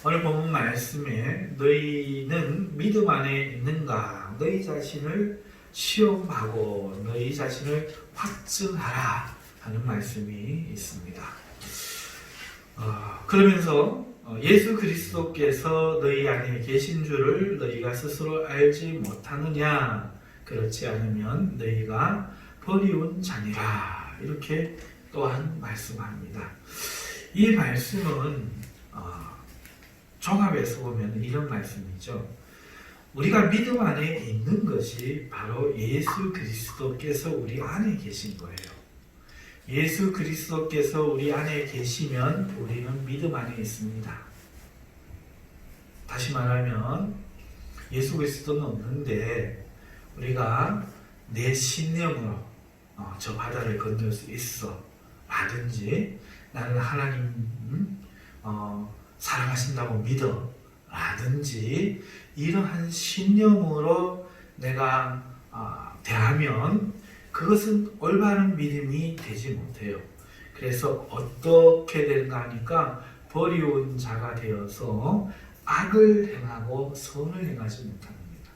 오늘 본문 말씀에 너희는 믿음 안에 있는가? 너희 자신을 시험하고 너희 자신을 확증하라 하는 말씀이 있습니다. 그러면서 예수 그리스도께서 너희 안에 계신 줄을 너희가 스스로 알지 못하느냐? 그렇지 않으면 너희가 버리운 자니라. 이렇게 또한 말씀합니다. 이 말씀은 종합해서 보면 이런 말씀이죠. 우리가 믿음 안에 있는 것이 바로 예수 그리스도께서 우리 안에 계신 거예요. 예수 그리스도께서 우리 안에 계시면 우리는 믿음 안에 있습니다. 다시 말하면 예수 그리스도는 없는데 우리가 내 신념으로 저 바다를 건널 수 있어 라든지 나는 하나님 사랑하신다고 믿어 라든지 이러한 신념으로 내가 대하면 그것은 올바른 믿음이 되지 못해요. 그래서 어떻게 되는가 하니까 버리운 자가 되어서 악을 행하고 선을 행하지 못합니다.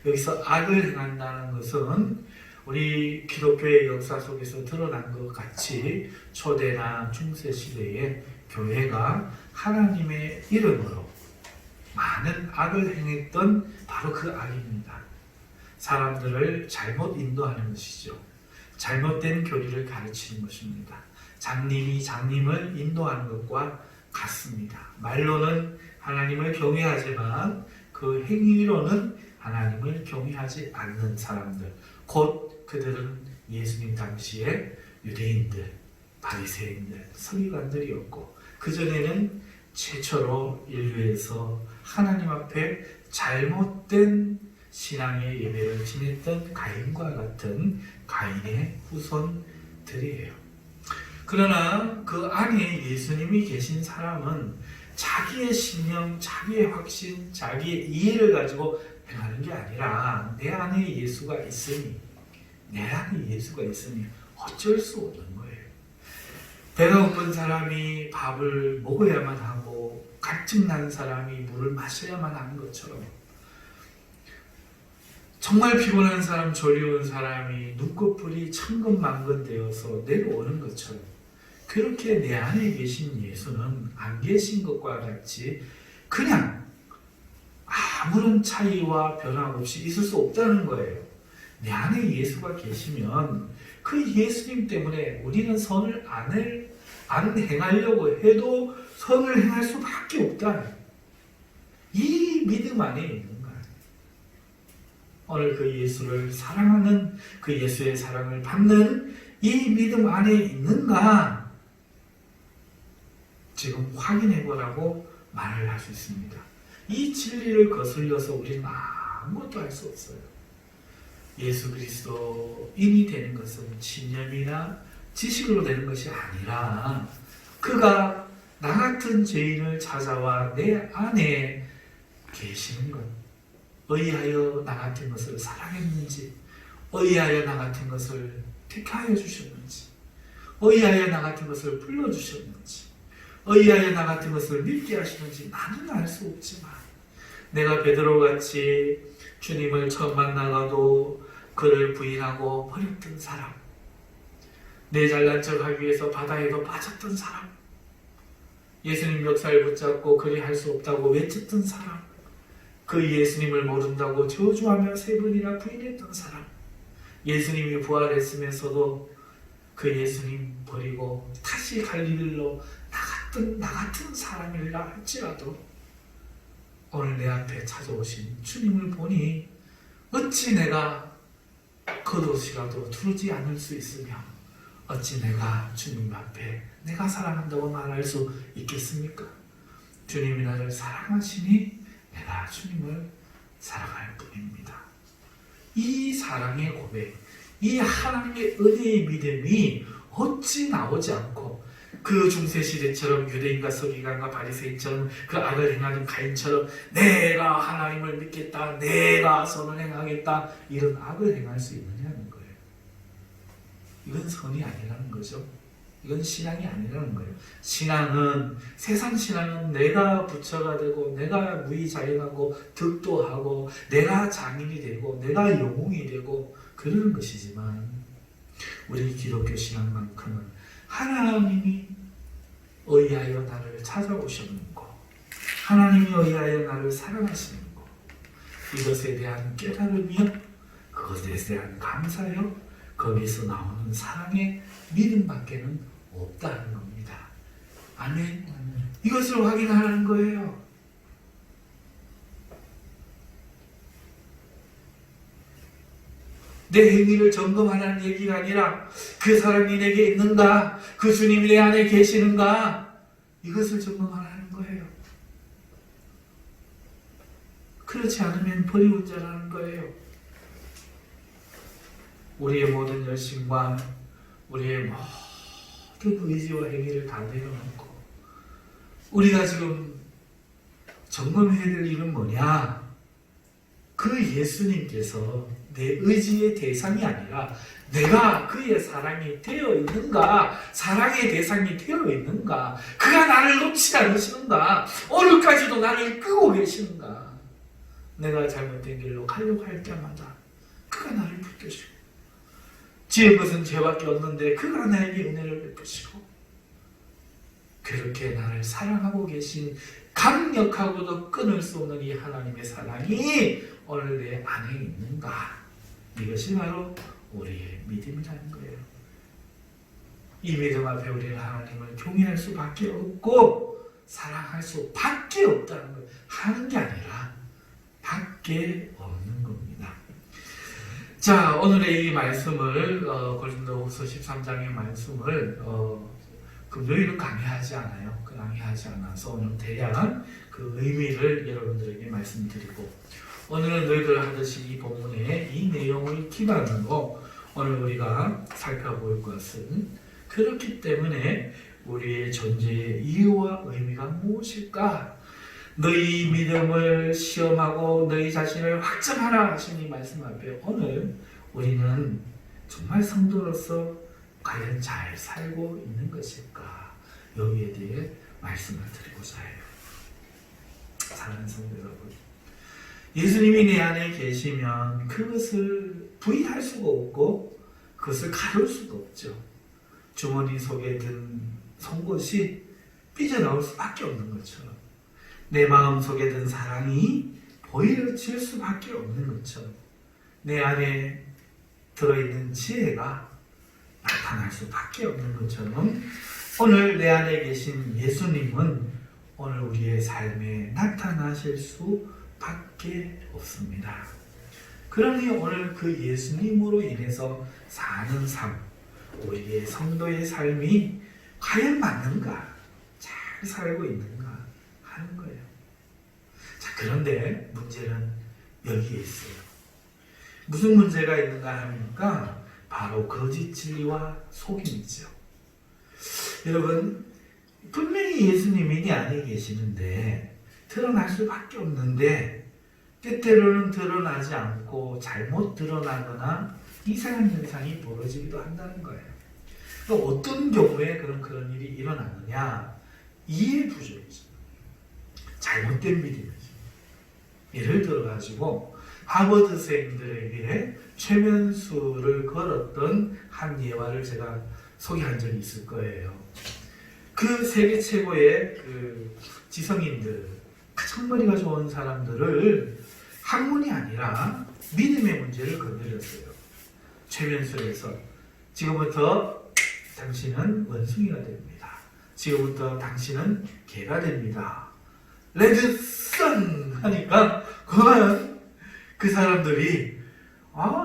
여기서 악을 행한다는 것은 우리 기독교의 역사 속에서 드러난 것 같이 초대나 중세 시대에 교회가 하나님의 이름으로 많은 악을 행했던 바로 그 악입니다. 사람들을 잘못 인도하는 것이죠. 잘못된 교리를 가르치는 것입니다. 장님이 장님을 인도하는 것과 같습니다. 말로는 하나님을 경외하지만 그 행위로는 하나님을 경외하지 않는 사람들, 곧 그들은 예수님 당시에 유대인들, 바리새인들, 서기관들이었고 그전에는 최초로 인류에서 하나님 앞에 잘못된 신앙의 예배를 지냈던 가인과 같은 가인의 후손들이에요. 그러나 그 안에 예수님이 계신 사람은 자기의 신념, 자기의 확신, 자기의 이해를 가지고 행하는 게 아니라 내 안에 예수가 있으니 어쩔 수 없는 거예요. 배가 고픈 사람이 밥을 먹어야만 하고 갈증난 사람이 물을 마셔야만 하는 것처럼 정말 피곤한 사람, 졸려온 사람이 눈꺼풀이 천근만근 되어서 내려오는 것처럼 그렇게 내 안에 계신 예수는 안 계신 것과 같이 그냥 아무런 차이와 변화 없이 있을 수 없다는 거예요. 내 안에 예수가 계시면 그 예수님 때문에 우리는 선을 안 행하려고 해도 선을 행할 수밖에 없다. 이 믿음 안에 있는 거예요. 오늘 그 예수를 사랑하는 그 예수의 사랑을 받는 이 믿음 안에 있는가? 지금 확인해보라고 말을 할 수 있습니다. 이 진리를 거슬려서 우리는 아무것도 할 수 없어요. 예수 그리스도인이 되는 것은 신념이나 지식으로 되는 것이 아니라 그가 나 같은 죄인을 찾아와 내 안에 계시는 것, 의하여 나 같은 것을 사랑했는지, 의하여 나 같은 것을 택하여 주셨는지, 의하여 나 같은 것을 불러주셨는지, 의하여 나 같은 것을 믿게 하시는지 나는 알 수 없지만 내가 베드로같이 주님을 처음 만나가도 그를 부인하고 버렸던 사람, 내 잘난 척하기 위해서 바다에도 빠졌던 사람, 예수님 멱살 붙잡고 그리 할 수 없다고 외쳤던 사람, 그 예수님을 모른다고 저주하며 3번이나 부인했던 사람, 예수님이 부활했으면서도 그 예수님 버리고 다시 갈릴리로 나 같은 사람이라 할지라도 오늘 내 앞에 찾아오신 주님을 보니 어찌 내가 겉옷이라도 두르지 않을 수 있으며 어찌 내가 주님 앞에 내가 사랑한다고 말할 수 있겠습니까? 주님이 나를 사랑하시니 내가 주님을 사랑할 뿐입니다. 이 사랑의 고백, 이 하나님의 은혜의 믿음이 어찌 나오지 않고 그 중세시대처럼 유대인과 서기관과 바리새인처럼 그 악을 행하는 가인처럼 내가 하나님을 믿겠다, 내가 선을 행하겠다 이런 악을 행할 수 있느냐는 거예요. 이건 선이 아니라는 거죠. 이건 신앙이 아니라는 거예요. 신앙은, 세상 신앙은 내가 부처가 되고 내가 무의자연하고 득도하고 내가 장인이 되고 내가 영웅이 되고 그러는 것이지만, 우리 기독교 신앙만큼은 하나님이 의하여 나를 찾아오셨는 거, 하나님이 의하여 나를 사랑하시는 거, 이것에 대한 깨달음이요, 그것에 대한 감사요, 거기서 나오는 사랑의 믿음밖에는 없다는 겁니다. 아멘. 이것을 확인하라는 거예요. 내 행위를 점검하라는 얘기가 아니라 그 사랑이 내게 있는가, 그 주님이 내 안에 계시는가, 이것을 점검하라는 거예요. 그렇지 않으면 버리운 자라는 거예요. 우리의 모든 열심과 우리의 모든 의지와 행위를 다 내려놓고 우리가 지금 점검해야 될 일은 뭐냐? 그 예수님께서 내 의지의 대상이 아니라 내가 그의 사랑이 되어 있는가, 사랑의 대상이 되어 있는가, 그가 나를 놓지 않으시는가, 오늘까지도 나를 끄고 계시는가, 내가 잘못된 길로 가려고 할 때마다 그가 나를 붙드시고, 지은 것은 죄밖에 없는데 그가 나에게 은혜를 베푸시고, 그렇게 나를 사랑하고 계신 강력하고도 끊을 수 없는 이 하나님의 사랑이 오늘 내 안에 있는가, 이것이 바로 우리의 믿음이라는 거예요. 이 믿음 앞에 우리는 하나님을 경외할 수밖에 없고 사랑할 수밖에 없다는 거예요. 하는 게 아니라 밖에 없는 겁니다. 자, 오늘의 이 말씀을 고린도후서 13장의 말씀을 금요일은 강의하지 않아요. 강의하지 않아서 오늘 대략 그 의미를 여러분들에게 말씀드리고, 오늘은 너희들 하듯이 이 본문의 이 내용을 기반으로 오늘 우리가 살펴볼 것은, 그렇기 때문에 우리의 존재의 이유와 의미가 무엇일까? 너희 믿음을 시험하고 너희 자신을 확증하라 하신 이 말씀 앞에 오늘 우리는 정말 성도로서 과연 잘 살고 있는 것일까? 여기에 대해 말씀을 드리고자 해요. 사랑하는 성도 여러분, 예수님이 내 안에 계시면 그것을 부인할 수가 없고 그것을 가둘 수가 없죠. 주머니 속에 든 송곳이 삐져나올 수밖에 없는 것처럼, 내 마음 속에 든 사랑이 보여질 수밖에 없는 것처럼, 내 안에 들어있는 지혜가 나타날 수밖에 없는 것처럼, 오늘 내 안에 계신 예수님은 오늘 우리의 삶에 나타나실 수밖에 없습니다. 그러니 오늘 그 예수님으로 인해서 사는 삶, 우리의 성도의 삶이 과연 맞는가, 잘 살고 있는가 하는 거예요. 자, 그런데 문제는 여기에 있어요. 무슨 문제가 있는가 하니까 바로 거짓 진리와 속임이죠. 여러분, 분명히 예수님이 내 안에 계시는데 드러날 수밖에 없는데 때때로는 드러나지 않고 잘못 드러나거나 이상한 현상이 벌어지기도 한다는 거예요. 어떤 경우에 그런 일이 일어나느냐? 이해 부족이죠. 잘못된 믿음이죠. 예를 들어가지고 하버드생들에게 최면수를 걸었던 한 예화를 제가 소개한 적이 있을 거예요. 그 세계 최고의 그 지성인들, 청머리가 좋은 사람들을 학문이 아니라 믿음의 문제를 건드렸어요. 최면술에서 지금부터 당신은 원숭이가 됩니다. 지금부터 당신은 개가 됩니다. 레드썬 하니까 그만 그 사람들이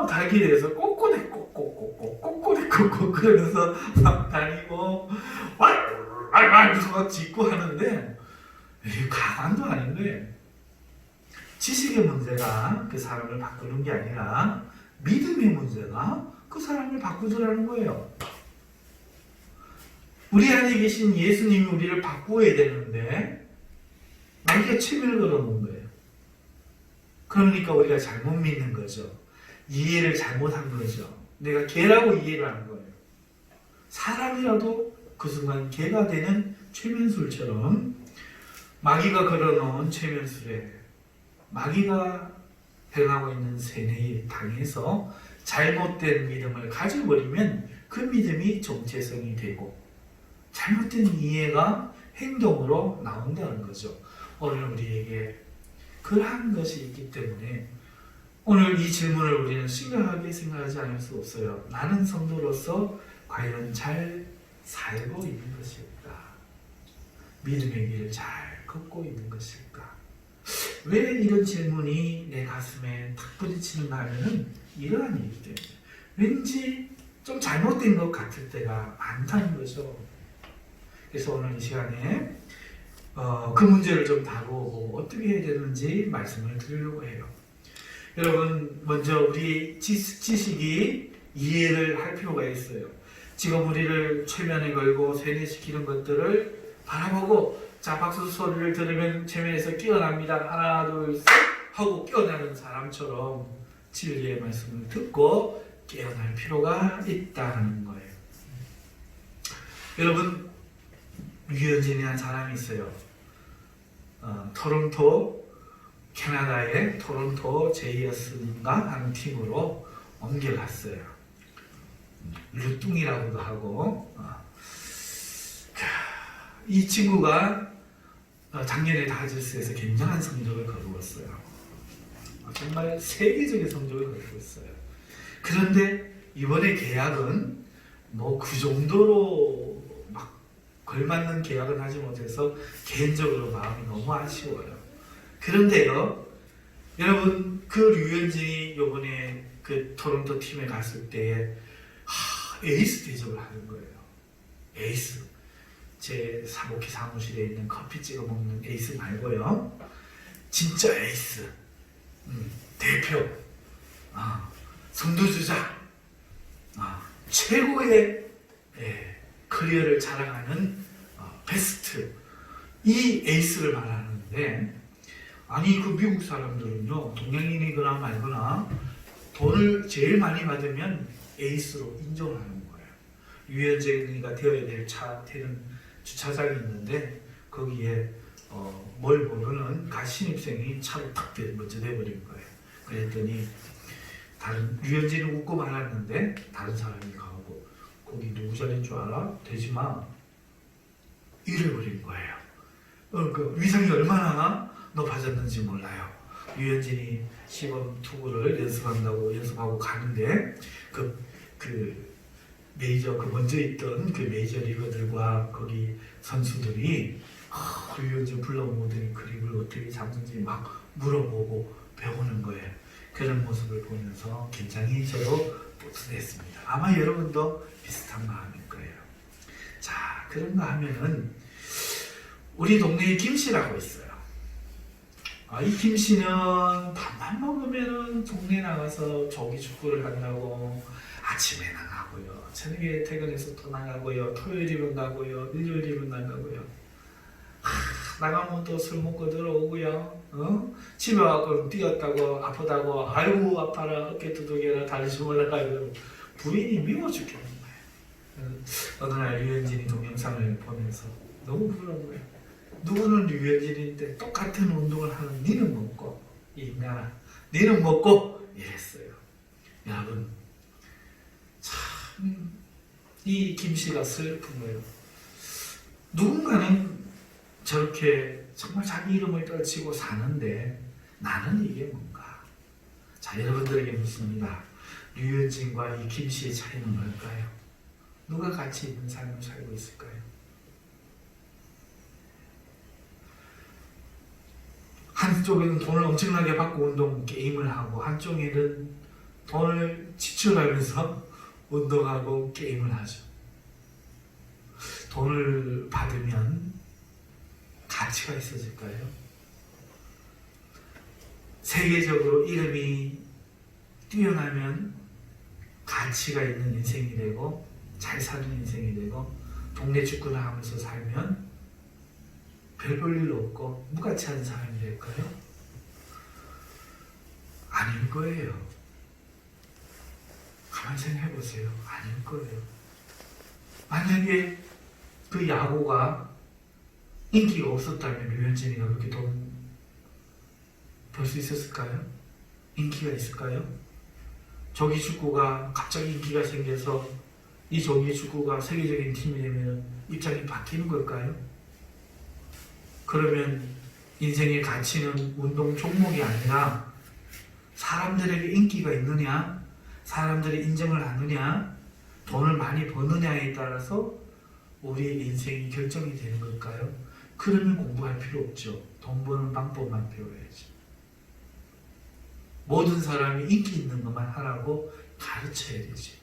달기대에서 꼬꼬대 그러면서 막 다니고 왈왈왈 짖고 하는데, 이게 가관도 아닌데, 지식의 문제가 그 사람을 바꾸는 게 아니라 믿음의 문제가 그 사람을 바꾸더라는 거예요. 우리 안에 계신 예수님이 우리를 바꾸어야 되는데 우리가 체면을 걸어놓은 거예요. 그러니까 우리가 잘못 믿는 거죠. 이해를 잘못한 거죠. 내가 개라고 이해를 한 거예요. 사람이라도 그 순간 개가 되는 최면술처럼 마귀가 걸어놓은 최면술에 마귀가 행하고 있는 세뇌에 당해서 잘못된 믿음을 가져버리면 그 믿음이 정체성이 되고 잘못된 이해가 행동으로 나온다는 거죠. 오늘 우리에게 그러한 것이 있기 때문에 오늘 이 질문을 우리는 심각하게 생각하지 않을 수 없어요. 나는 성도로서 과연 잘 살고 있는 것일까? 믿음의 길을 잘 걷고 있는 것일까? 왜 이런 질문이 내 가슴에 탁 부딪히는가 하면은 이러한 이유 때문에 왠지 좀 잘못된 것 같을 때가 많다는 거죠. 그래서 오늘 이 시간에 그 문제를 좀 다루고 어떻게 해야 되는지 말씀을 드리려고 해요. 여러분, 먼저 우리 지식이 이해를 할 필요가 있어요. 지금 우리를 최면에 걸고 세뇌시키는 것들을 바라보고 자, 박수 소리를 들으면 최면에서 깨어납니다. 하나, 둘, 셋 하고 깨어나는 사람처럼 진리의 말씀을 듣고 깨어날 필요가 있다는 거예요. 여러분, 류현진이라는 사람이 있어요. 토론토, 캐나다의 토론토 제이어스인가 하는 팀으로 옮겨갔어요. 루뚱이라고도 하고 이 친구가 작년에 다저스에서 굉장한 성적을 거두었어요. 정말 세계적인 성적을 거두었어요. 그런데 이번에 계약은 뭐 그 정도로 막 걸맞는 계약은 하지 못해서 개인적으로 마음이 너무 아쉬워요. 그런데요, 여러분, 그 류현진이 이번에 그 토론토 팀에 갔을 때에 에이스 대접을 하는 거예요. 에이스. 제 사복희 사무실에 있는 커피 찍어 먹는 에이스 말고요. 진짜 에이스. 대표. 선두주자. 최고의 커리어를 자랑하는 베스트. 이 에이스를 말하는데, 아니 그 미국 사람들은요, 동양인이거나 말거나 돈을 제일 많이 받으면 에이스로 인정을 하는 거예요. 유현진이가 되어야 되는 주차장이 있는데 거기에 뭘 모르는 신입생이 차를 탁 먼저 내버린 거예요. 그랬더니 다른 유현진은 웃고 말았는데 다른 사람이 가고 거기 누구 자리인 줄 알아? 되지마. 이래버린 거예요. 그 위상이 얼마나 높아졌는지 몰라요. 유현진이 시범 투구를 연습하고 가는데 그 메이저 먼저 있던 그 메이저 리거들과 거기 선수들이 유현진 불러 모델 그립을 어떻게 잡는지 막 물어보고 배우는 거예요. 그런 모습을 보면서 굉장히 저도 뿌듯했습니다. 아마 여러분도 비슷한 마음일 거예요. 자, 그런가 하면은 우리 동네에 김씨라고 있어요. 이 김씨는 밥만 먹으면은 동네 나가서 조기 축구를 한다고 아침에 나가고요, 저녁에 퇴근해서 또 나가고요, 토요일이면 가고요, 일요일이면 나가고요. 나가면 또 술 먹고 들어오고요. 집에 와서 뛰었다고 아프다고 아이고 아파라 어깨 두들겨라 다리 좀 올라가고 부인이 미워 죽겠는 거예요. 어느 날 류현진이 동영상을 보면서 너무 부러운 거예요. 누구는 류현진인데 똑같은 운동을 하는 니는 먹고 이 인간아 니는 먹고 이랬어요. 여러분, 참 이 김씨가 슬픈 거예요. 누군가는 저렇게 정말 자기 이름을 떨치고 사는데 나는 이게 뭔가? 자, 여러분들에게 묻습니다. 류현진과 이 김씨의 차이는 뭘까요? 누가 같이 있는 삶을 살고 있을까요? 한쪽에는 돈을 엄청나게 받고 운동 게임을 하고 한쪽에는 돈을 지출하면서 운동하고 게임을 하죠. 돈을 받으면 가치가 있어질까요? 세계적으로 이름이 뛰어나면 가치가 있는 인생이 되고 잘 사는 인생이 되고 동네 축구나 하면서 살면 별 볼 일 없고 무가치한 사람이 될까요? 아닐 거예요. 가만히 생각해 보세요. 아닐 거예요. 만약에 그 야구가 인기가 없었다면 류현진이가 그렇게 돈 벌 수 있었을까요? 인기가 있을까요? 조기 축구가 갑자기 인기가 생겨서 이 조기 축구가 세계적인 팀이 되면 입장이 바뀌는 걸까요? 그러면 인생의 가치는 운동 종목이 아니라 사람들에게 인기가 있느냐, 사람들이 인정을 하느냐, 돈을 많이 버느냐에 따라서 우리의 인생이 결정이 되는 걸까요? 그러면 공부할 필요 없죠. 돈 버는 방법만 배워야지. 모든 사람이 인기 있는 것만 하라고 가르쳐야 되지.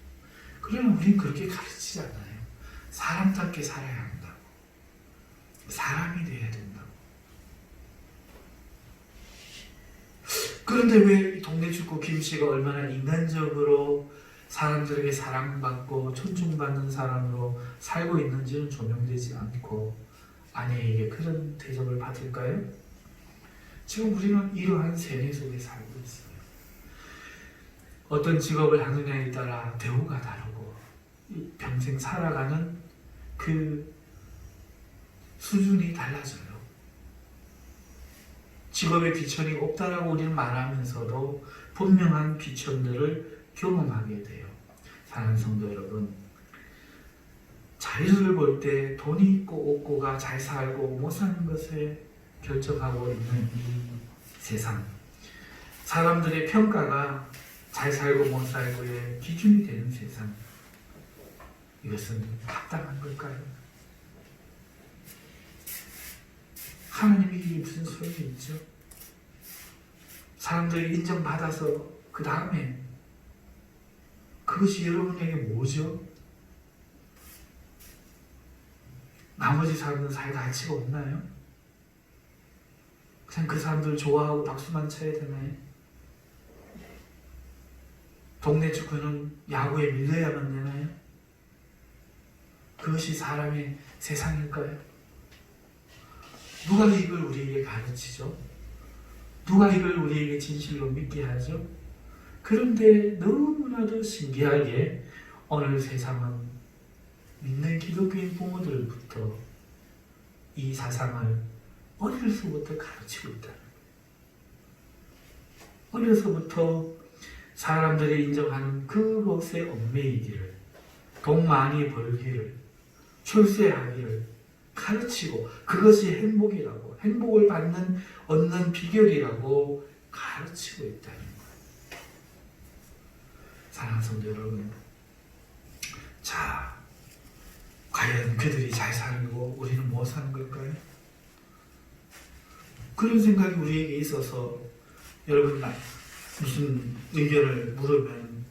그러면 우린 그렇게 가르치지 않아요. 사람답게 살아야 한다고. 사람이 돼야 된다고. 그런데 왜 동네 축구 김씨가 얼마나 인간적으로 사람들에게 사랑받고 존중받는 사람으로 살고 있는지는 조명되지 않고 아내에게 그런 대접을 받을까요? 지금 우리는 이러한 세뇌 속에 살고 있어요. 어떤 직업을 하느냐에 따라 대우가 다르고 평생 살아가는 그 수준이 달라져요. 직업의 귀천이 없다라고 우리는 말하면서도 분명한 귀천들을 경험하게 돼요. 사랑하는 성도 여러분, 자유를 볼 때 돈이 있고 없고가 잘 살고 못 사는 것에 결정하고 있는 이 세상, 사람들의 평가가 잘 살고 못 살고의 기준이 되는 세상, 이것은 합당한 걸까요? 하나님이 이게 무슨 소용이 있죠? 사람들이 인정받아서 그 다음에 그것이 여러분에게 뭐죠? 나머지 사람들은 살 가치가 없나요? 그냥 그 사람들 좋아하고 박수만 쳐야 되나요? 동네 축구는 야구에 밀려야만 되나요? 그것이 사람의 세상일까요? 누가 이걸 우리에게 가르치죠? 누가 이걸 우리에게 진실로 믿게 하죠? 그런데 너무나도 신기하게 오늘 세상은 믿는 기독교인 부모들부터 이 사상을 어려서부터 가르치고 있다. 어려서부터 사람들이 인정하는 그것의 얽매이기를, 돈 많이 벌기를, 출세하기를 가르치고 그것이 행복이라고, 행복을 얻는 비결이라고 가르치고 있다는 거예요. 사랑하는 성도 여러분, 자, 과연 그들이 잘 살고 우리는 못 사는 걸까요? 그런 생각이 우리에게 있어서 여러분 무슨 의견을 물으면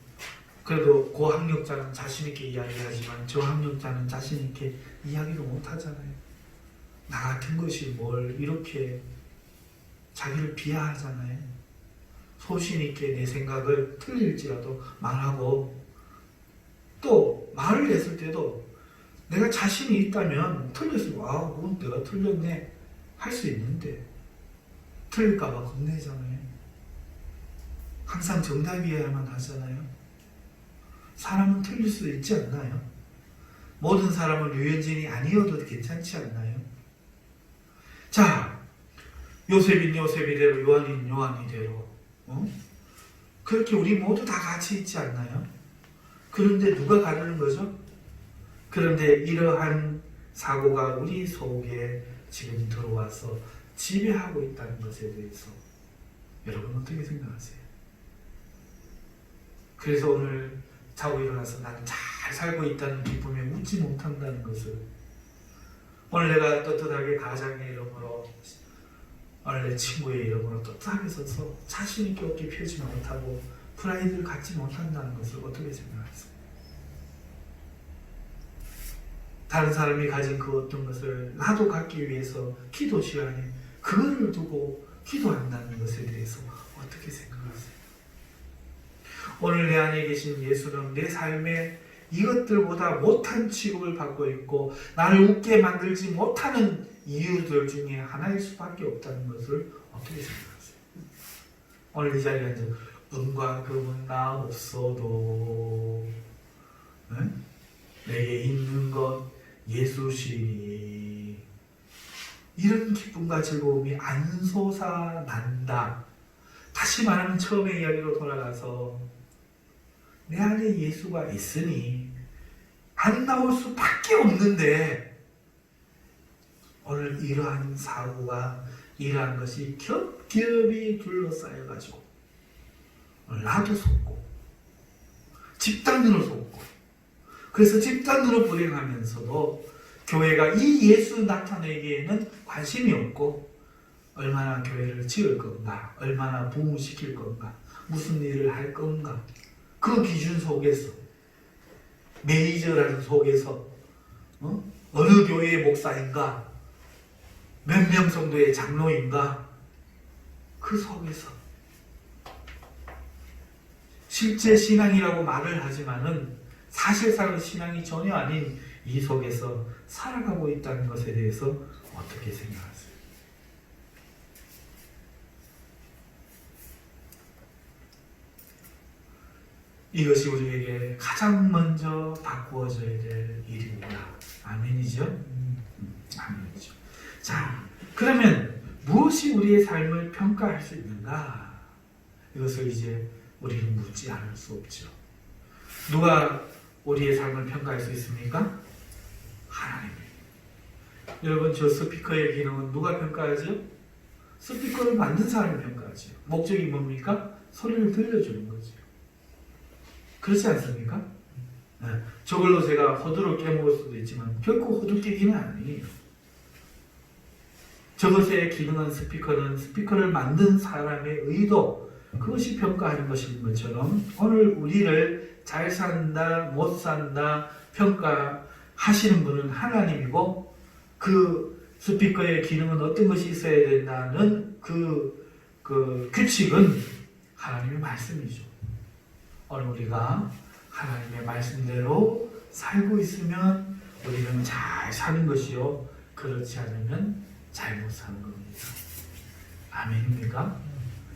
그래도 고학력자는 자신있게 이야기하지만 저학력자는 자신있게 이야기를 못하잖아요. 나 같은 것이 뭘 이렇게 자기를 비하하잖아요. 소신있게 내 생각을 틀릴지라도 말하고, 또 말을 했을 때도 내가 자신이 있다면 틀렸으면 그건 내가 틀렸네 할 수 있는데 틀릴까봐 겁내잖아요. 항상 정답이어야만 하잖아요. 사람은 틀릴 수 있지 않나요? 모든 사람은 류현진이 아니어도 괜찮지 않나요? 자, 요셉인 요셉이대로, 요한인 요한이대로, 그렇게 우리 모두 다 같이 있지 않나요? 그런데 누가 가르는 거죠? 그런데 이러한 사고가 우리 속에 지금 들어와서 지배하고 있다는 것에 대해서 여러분 어떻게 생각하세요? 그래서 오늘 자고 일어나서 나는 잘 살고 있다는 기쁨에 웃지 못한다는 것을, 오늘 내가 떳떳하게 가장의 이름으로, 오늘 내 친구의 이름으로 떳떳하게 서서 자신있게 어깨 펴지 못하고 프라이드를 갖지 못한다는 것을 어떻게 생각하세요? 다른 사람이 가진 그 어떤 것을 나도 갖기 위해서 기도 시간에 그거를 두고 기도한다는 것에 대해서 어떻게 생각하세요? 오늘 내 안에 계신 예수는 내 삶에 이것들보다 못한 취급을 받고 있고 나를 웃게 만들지 못하는 이유들 중에 하나일 수밖에 없다는 것을 어떻게 생각하세요? 오늘 이 자리에 앉아 은과 금은 나 없어도 내게 있는 것 예수시니 이런 기쁨과 즐거움이 안 솟아난다. 다시 말하면 처음의 이야기로 돌아가서 내 안에 예수가 있으니 안 나올 수밖에 없는데 오늘 이러한 사고가 이러한 것이 겹겹이 둘러싸여가지고 나도 속고 집단으로 속고 그래서 집단으로 불행하면서도 교회가 이 예수 나타내기에는 관심이 없고 얼마나 교회를 지을 건가, 얼마나 부흥시킬 건가, 무슨 일을 할 건가 그 기준 속에서 매니저라는 속에서 어느 교회의 목사인가 몇 명 정도의 장로인가 그 속에서 실제 신앙이라고 말을 하지만은 사실상은 신앙이 전혀 아닌 이 속에서 살아가고 있다는 것에 대해서 어떻게 생각하세요? 이것이 우리에게 가장 먼저 바꾸어져야 될 일입니다. 아멘이죠? 아멘이죠. 자, 그러면 무엇이 우리의 삶을 평가할 수 있는가? 이것을 이제 우리는 묻지 않을 수 없죠. 누가 우리의 삶을 평가할 수 있습니까? 하나님입니다. 여러분, 저 스피커의 기능은 누가 평가하죠? 스피커를 만든 사람이 평가하죠. 목적이 뭡니까? 소리를 들려주는 거죠. 그렇지 않습니까? 네. 저걸로 제가 호두를 깨먹을 수도 있지만 결코 호두 깨기는 아니에요. 저것의 기능은 스피커를 만든 사람의 의도, 그것이 평가하는 것인 것처럼 오늘 우리를 잘 산다, 못 산다 평가하시는 분은 하나님이고 그 스피커의 기능은 어떤 것이 있어야 된다는 그 규칙은 하나님의 말씀이죠. 오늘 우리가 하나님의 말씀대로 살고 있으면 우리는 잘 사는 것이요, 그렇지 않으면 잘못 사는 겁니다. 아멘입니까?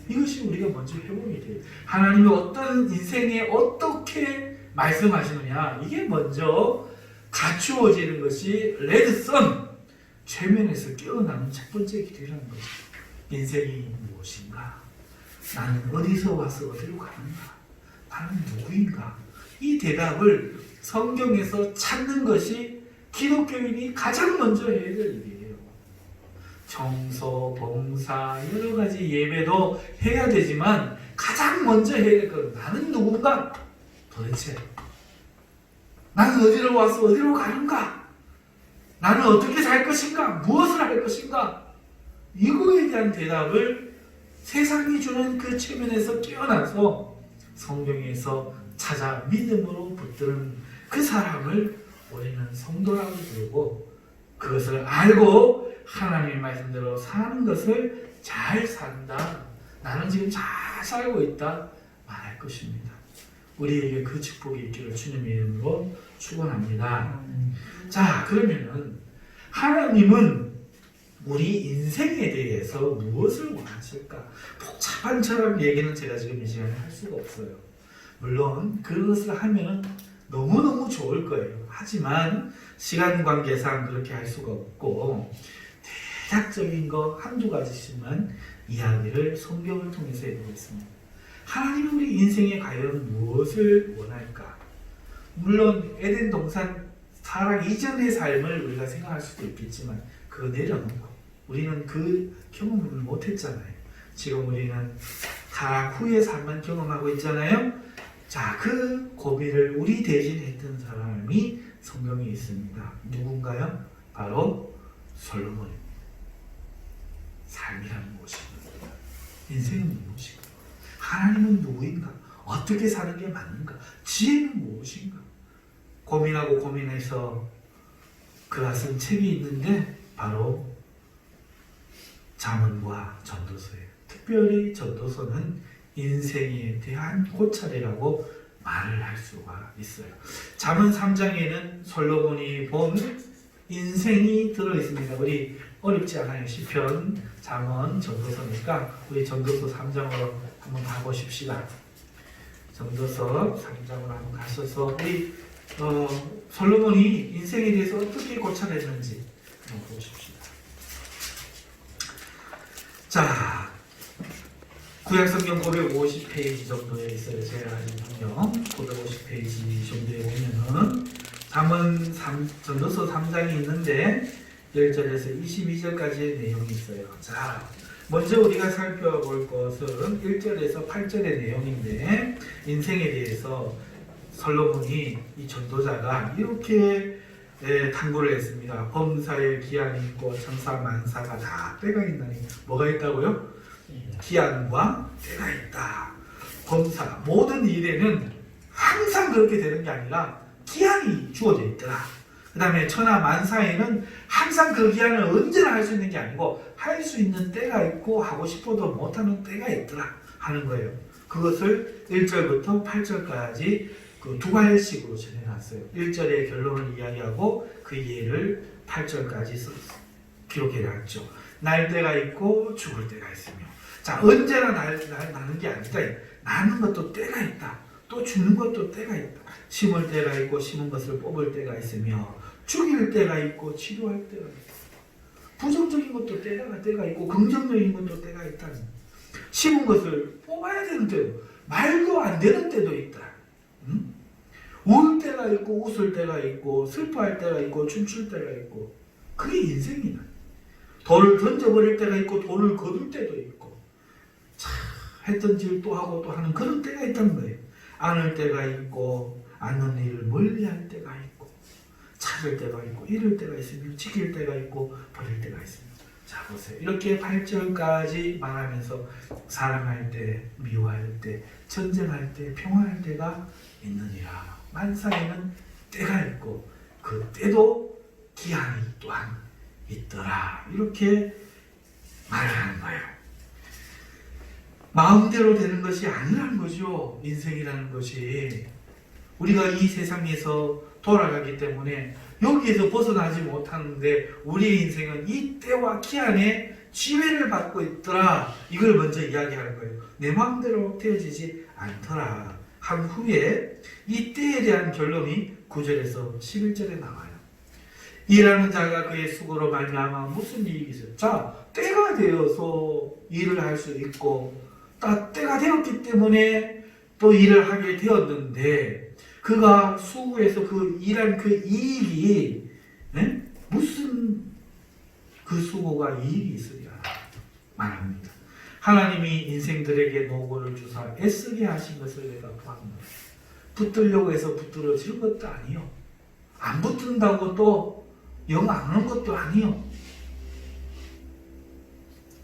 이것이 우리가 먼저 회복이 돼요. 하나님이 어떤 인생에 어떻게 말씀하시느냐, 이게 먼저 갖추어지는 것이 레드선, 최면에서 깨어나는 첫 번째 길이라는 거죠. 인생이 무엇인가? 나는 어디서 와서 어디로 가는가? 나는 누구인가? 이 대답을 성경에서 찾는 것이 기독교인이 가장 먼저 해야 될 일이에요. 청소, 봉사, 여러 가지 예배도 해야 되지만 가장 먼저 해야 될 건 나는 누군가? 도대체 나는 어디로 와서 어디로 가는가? 나는 어떻게 살 것인가? 무엇을 할 것인가? 이거에 대한 대답을 세상이 주는 그 체면에서 깨어나서 성경에서 찾아 믿음으로 붙드는 그 사람을 우리는 성도라고 부르고, 그것을 알고 하나님의 말씀대로 사는 것을 잘 산다, 나는 지금 잘 살고 있다 말할 것입니다. 우리에게 그 축복이 있기를 주님의 이름으로 축원합니다. 자, 그러면은 하나님은 우리 인생에 대해서 무엇을 원하실까? 복잡한 철학 얘기는 제가 지금 이 시간에 할 수가 없어요. 물론 그것을 하면 너무너무 좋을 거예요. 하지만 시간 관계상 그렇게 할 수가 없고, 대략적인 거 한두 가지씩만 이야기를 성경을 통해서 해보겠습니다. 하나님은 우리 인생에 과연 무엇을 원할까? 물론 에덴 동산 타락 이전의 삶을 우리가 생각할 수도 있겠지만 그거 내려놓고 우리는 그 경험을 못했잖아요. 지금 우리는 타락 후의 삶만 경험하고 있잖아요. 자, 그 고비를 우리 대신 했던 사람이 성경에 있습니다. 누군가요? 바로 솔로몬입니다. 삶이란 무엇인가? 인생은 무엇인가? 하나님은 누구인가? 어떻게 사는 게 맞는가? 지혜는 무엇인가? 고민하고 고민해서 그가 쓴 책이 있는데 바로 잠언과 전도서예요. 특별히 전도서는 인생에 대한 고찰이라고 말을 할 수가 있어요. 잠언 3장에는 솔로몬이 본 인생이 들어있습니다. 우리 어렵지 않아요. 시편, 잠언, 전도서니까 우리 전도서 3장으로 한번 가보십시다. 전도서 3장으로 한번 가셔서 우리 솔로몬이 인생에 대해서 어떻게 고찰했는지 한번 보십시다. 자, 구약성경 950페이지 정도에 있어요. 제가 가진 성경 950페이지 정도에 보면은 잠언 전도서 3장이 있는데 1절에서 22절까지의 내용이 있어요. 자, 먼저 우리가 살펴볼 것은 1절에서 8절의 내용인데, 인생에 대해서 솔로몬이 이 전도자가 이렇게 탐구를 했습니다. 범사에 기한이 있고 천사 만사가 다 때가 있나니, 뭐가 있다고요? 기한과 때가 있다. 범사, 모든 일에는 항상 그렇게 되는 게 아니라 기한이 주어져 있더라. 그 다음에 천하 만사에는 항상 그 기한을 언제나 할 수 있는 게 아니고 할 수 있는 때가 있고 하고 싶어도 못하는 때가 있더라 하는 거예요. 그것을 1절부터 8절까지 그 두 갈식으로 전해놨어요. 1절의 결론을 이야기하고 그 이해를 8절까지 기록해놨죠. 날 때가 있고 죽을 때가 있으며, 자, 언제나 나는 게 아니다. 나는 것도 때가 있다. 또 죽는 것도 때가 있다. 심을 때가 있고 심은 것을 뽑을 때가 있으며, 죽일 때가 있고 치료할 때가 있다. 부정적인 것도 때가 있고 긍정적인 것도 때가 있다. 심은 것을 뽑아야 되는 때도, 말도 안 되는 때도 있다. 응? 울 때가 있고 웃을 때가 있고 슬퍼할 때가 있고 춤출 때가 있고, 그게 인생이다. 돌을 던져버릴 때가 있고 돌을 거둘 때도 있고, 했던 질 또 하고 또 하는 그런 때가 있다는 거예요. 안을 때가 있고 안는 일을 멀리할 때가 있고, 찾을 때가 있고 잃을 때가 있으며, 지킬 때가 있고 버릴 때가 있습니다. 자, 보세요. 이렇게 8절까지 말하면서 사랑할 때, 미워할 때, 전쟁할 때, 평화할 때가 있느니라. 만사에는 때가 있고 그 때도 기한이 또한 있더라. 이렇게 말하는 거예요. 마음대로 되는 것이 아니라는 거죠. 인생이라는 것이. 우리가 이 세상에서 돌아가기 때문에 여기에서 벗어나지 못하는데, 우리의 인생은 이 때와 기한에 지배를 받고 있더라. 이걸 먼저 이야기하는 거예요. 내 마음대로 되어지지 않더라 한 후에 이 때에 대한 결론이 9절에서 11절에 나와요. 일하는 자가 그의 수고로 말미암아 무슨 이익이 있어요? 자, 때가 되어서 일을 할 수 있고, 때가 되었기 때문에 또 일을 하게 되었는데, 그가 수고해서 그 일한 그 이익이 무슨 그 수고가 이익이 있으랴 말합니다. 하나님이 인생들에게 노고를 주사 애쓰게 하신 것을 내가 보았노라. 붙들려고 해서 붙들어지는 것도 아니요, 안 붙든다고 또 영 안 오는 것도 아니요.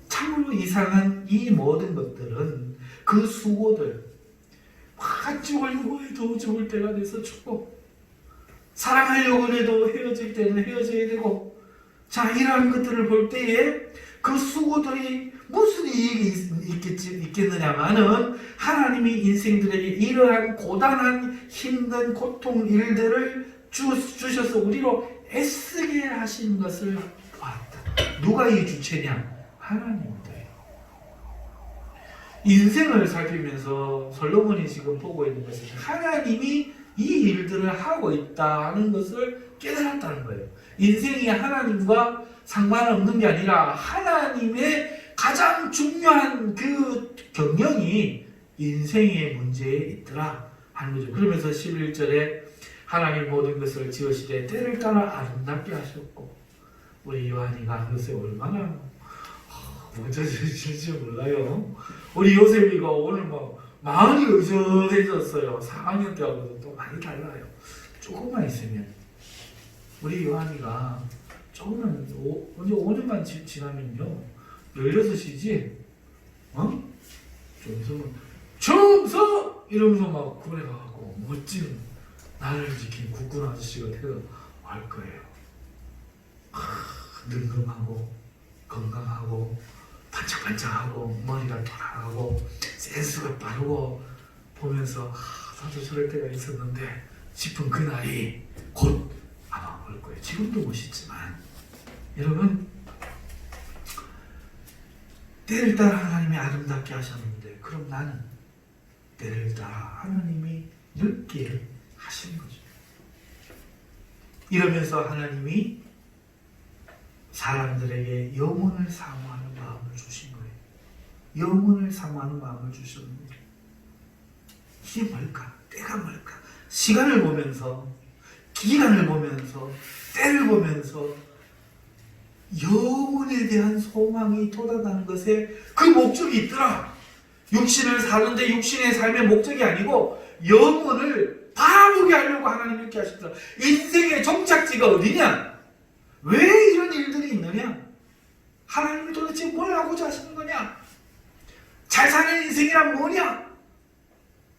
참으로 이상한 이 모든 것들은 그 수고들, 죽으려고 해도 죽을 때가 돼서 죽고, 사랑하려고 해도 헤어질 때는 헤어져야 되고, 자, 이러한 것들을 볼 때에 그 수고들이 무슨 이익이 있겠느냐마는, 하나님이 인생들에게 이러한 고단한 힘든 고통 일들을 주셔서 우리로 애쓰게 하신 것을 보았다. 누가 이 주체냐? 하나님이다. 인생을 살피면서 솔로몬이 지금 보고 있는 것은 하나님이 이 일들을 하고 있다는 것을 깨달았다는 거예요. 인생이 하나님과 상관없는 게 아니라 하나님의 가장 중요한 그 경영이 인생의 문제에 있더라 하는 거죠. 그러면서 11절에 하나님 모든 것을 지으시되 때를 따라 아름답게 하셨고, 우리 요한이가 그것에 얼마나 멋져질지 몰라요. 우리 요셉이가 오늘 마음이 의젓해졌어요. 4학년 때하고도 또 많이 달라요. 조금만 있으면 우리 요한이가 조금만 언제 5년만 지나면요 16이지? 좀 있으면 충성! 이러면서 막 군에 가고 멋진 나를 지킨 국군 아저씨가 되어 갈 거예요. 능금하고 건강하고 반짝반짝하고 머리가 돌아가고 센스가 빠르고, 보면서 나도 저럴 때가 있었는데 싶은 그날이 곧 아마 올 거예요. 지금도 멋있지만 여러분, 때를 따라 하나님이 아름답게 하셨는데, 그럼 나는 때를 따라 하나님이 늙게 하시는 거죠. 이러면서 하나님이 사람들에게 영혼을 사모하는 마음을 주신 거예요. 영혼을 사모하는 마음을 주셨는데 이게 뭘까? 때가 뭘까? 시간을 보면서, 기간을 보면서, 때를 보면서 영혼에 대한 소망이 돋아나는 것에 그 목적이 있더라. 육신을 사는데 육신의 삶의 목적이 아니고 영혼을 바라보게 하려고 하나님 이렇게 하시더라. 인생의 종착지가 어디냐? 왜 이런 일들이 있느냐? 하나님이 도대체 뭘 하고자 하시는 거냐? 잘 사는 인생이란 뭐냐?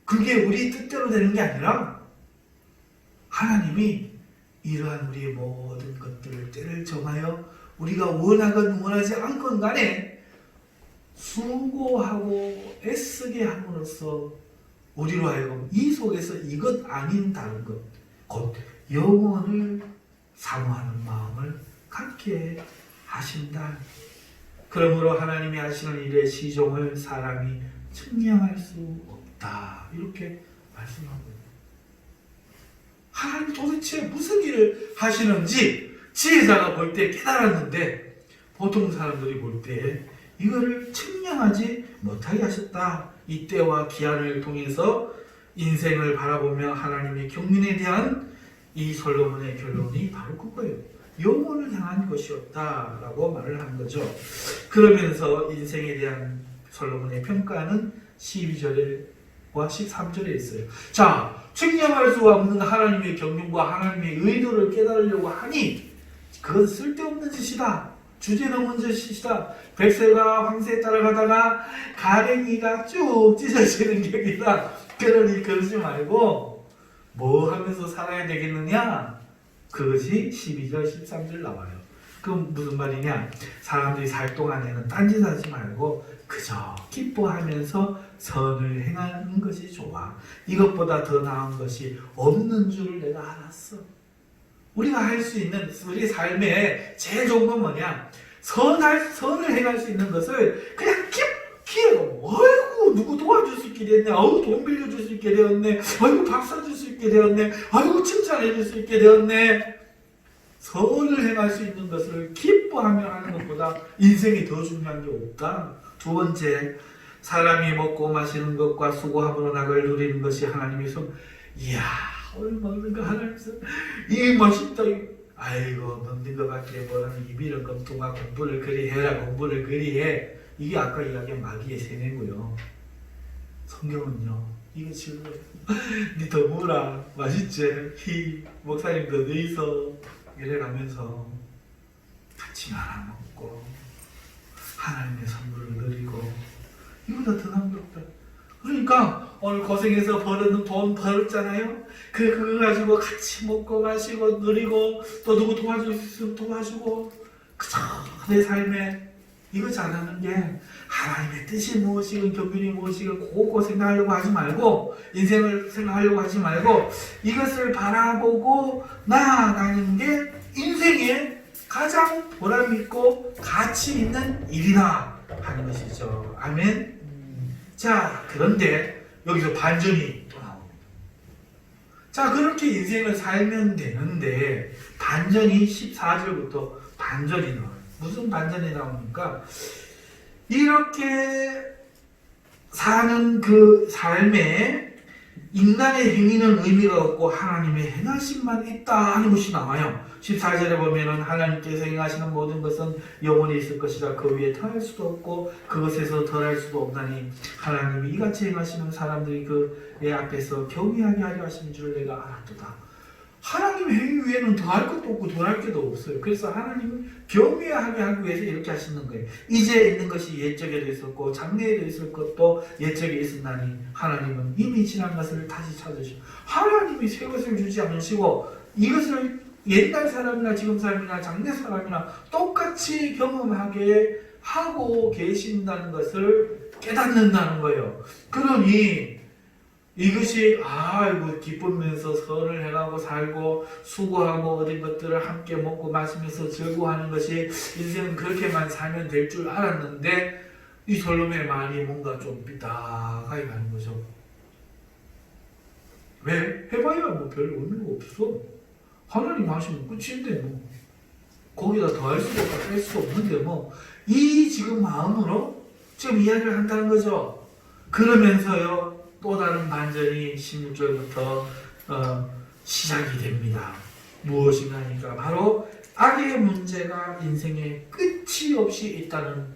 그게 우리 뜻대로 되는 게 아니라 하나님이 이러한 우리의 모든 것들을 때를 정하여 우리가 원하건 원하지 않건 간에 수고하고 애쓰게 함으로써 우리로 하여금 이 속에서 이것 아닌 다른 것, 곧 영혼을 사모하는 마음을 갖게 하신다. 그러므로 하나님이 하시는 일의 시종을 사람이 측량할 수 없다. 이렇게 말씀합니다. 하나님 도대체 무슨 일을 하시는지 지혜자가 볼 때 깨달았는데 보통 사람들이 볼 때 이거를 측량하지 못하게 하셨다. 이 때와 기한을 통해서 인생을 바라보며 하나님의 경륜에 대한 이 솔로몬의 결론이 바로 그거예요. 영혼을 향한 것이었다라고 말을 한 거죠. 그러면서 인생에 대한 솔로몬의 평가는 12절과 13절에 있어요. 자, 측량할 수 없는 하나님의 경륜과 하나님의 의도를 깨달으려고 하니 그건 쓸데없는 짓이다. 주제넘은 짓이다. 백세가 황새에 따라가다가 가랭이가 쭉 찢어지는 격이다. 그러니 그러지 말고 뭐 하면서 살아야 되겠느냐? 그것이 12절 13절 나와요. 그럼 무슨 말이냐? 사람들이 살 동안에는 딴짓하지 말고 그저 기뻐하면서 선을 행하는 것이 좋아. 이것보다 더 나은 것이 없는 줄을 내가 알았어. 우리가 할 수 있는 우리 삶에 제일 좋은 건 뭐냐? 선을 행할 수 있는 것을 그냥 깊게 아이고 누구 도와줄 수 있게 됐네. 아이고 돈 빌려줄 수 있게 되었네. 아이고 밥 사줄 수 있게 되었네. 아이고 칭찬해줄 수 있게 되었네. 선을 행할 수 있는 것을 기뻐하며 하는 것보다 인생이 더 중요한 게 없다. 두 번째, 사람이 먹고 마시는 것과 수고함으로 낙을 누리는 것이 하나님의 손. 이야, 오늘 먹는 거 하나님께서 이 맛있다. 아이고 먹는 것밖에 뭐라는 이비를 검토가 공부를 그리해라. 공부를 그리해. 이게 아까 이야기한 마귀의 세뇌고요. 성경은요, 이거 지금 니 더 먹어라. 맛있지? 히 목사님도 너희서 이래가면서 같이 말아 먹고 하나님의 선물을 누리고 이보다 더 나은 게 없다. 그러니까 오늘 고생해서 버는 돈 벌었잖아요. 그거 가지고 같이 먹고 마시고 누리고 또 누구 도와줄 수 있으면 도와주고 그저 내 삶에 이거 잘하는 게 하나님의 뜻이 무엇이건 경륜이 무엇이건 그거 생각하려고 하지 말고 인생을 생각하려고 하지 말고 이것을 바라보고 나아가는 게 인생의 가장 보람있고 가치 있는 일이다 하는 것이죠. 아멘. 자, 그런데 여기서 반전이 또 나옵니다. 자, 그렇게 인생을 살면 되는데 반전이 14절부터 반전이 나와요. 무슨 반전이 나옵니까? 이렇게 사는 그 삶에 인간의 행위는 의미가 없고 하나님의 행하심만 있다 하는 것이 나와요. 14절에 보면은 하나님께서 행하시는 모든 것은 영원히 있을 것이라 그 위에 더할 수도 없고 그것에서 덜할 수도 없나니 하나님이 이같이 행하시는 사람들이 그의 앞에서 경외하게 하려 하시는 줄 내가 알았도다. 하나님 행위 위에는 더할 것도 없고 덜할 것도 없어요. 그래서 하나님은 경외하게 하기 위해서 이렇게 하시는 거예요. 이제 있는 것이 옛적에도 있었고 장래에도 있을 것도 옛적에 있었나니 하나님은 이미 지난 것을 다시 찾으시고 하나님이 새 것을 주지 않으시고 이것을 옛날 사람이나 지금 사람이나 장래 사람이나 똑같이 경험하게 하고 계신다는 것을 깨닫는다는 거예요. 그러니 이것이 이거 기쁘면서 선을 행하고 살고 수고하고 얻은 것들을 함께 먹고 마시면서 즐거워하는 것이 인생은 그렇게만 살면 될 줄 알았는데 이 솔로몬의 말이 뭔가 좀 삐딱하게 가는 거죠. 왜? 해봐야 뭐 별 의미가 없어. 하나님 하시면 끝인데 뭐 거기다 더할 수도 없고 뺄 수도 없는데 뭐 이 지금 마음으로 지금 이야기를 한다는 거죠. 그러면서요 또 다른 반전이 16절부터 시작이 됩니다. 무엇인가 하니까 바로 악의 문제가 인생에 끝이 없이 있다는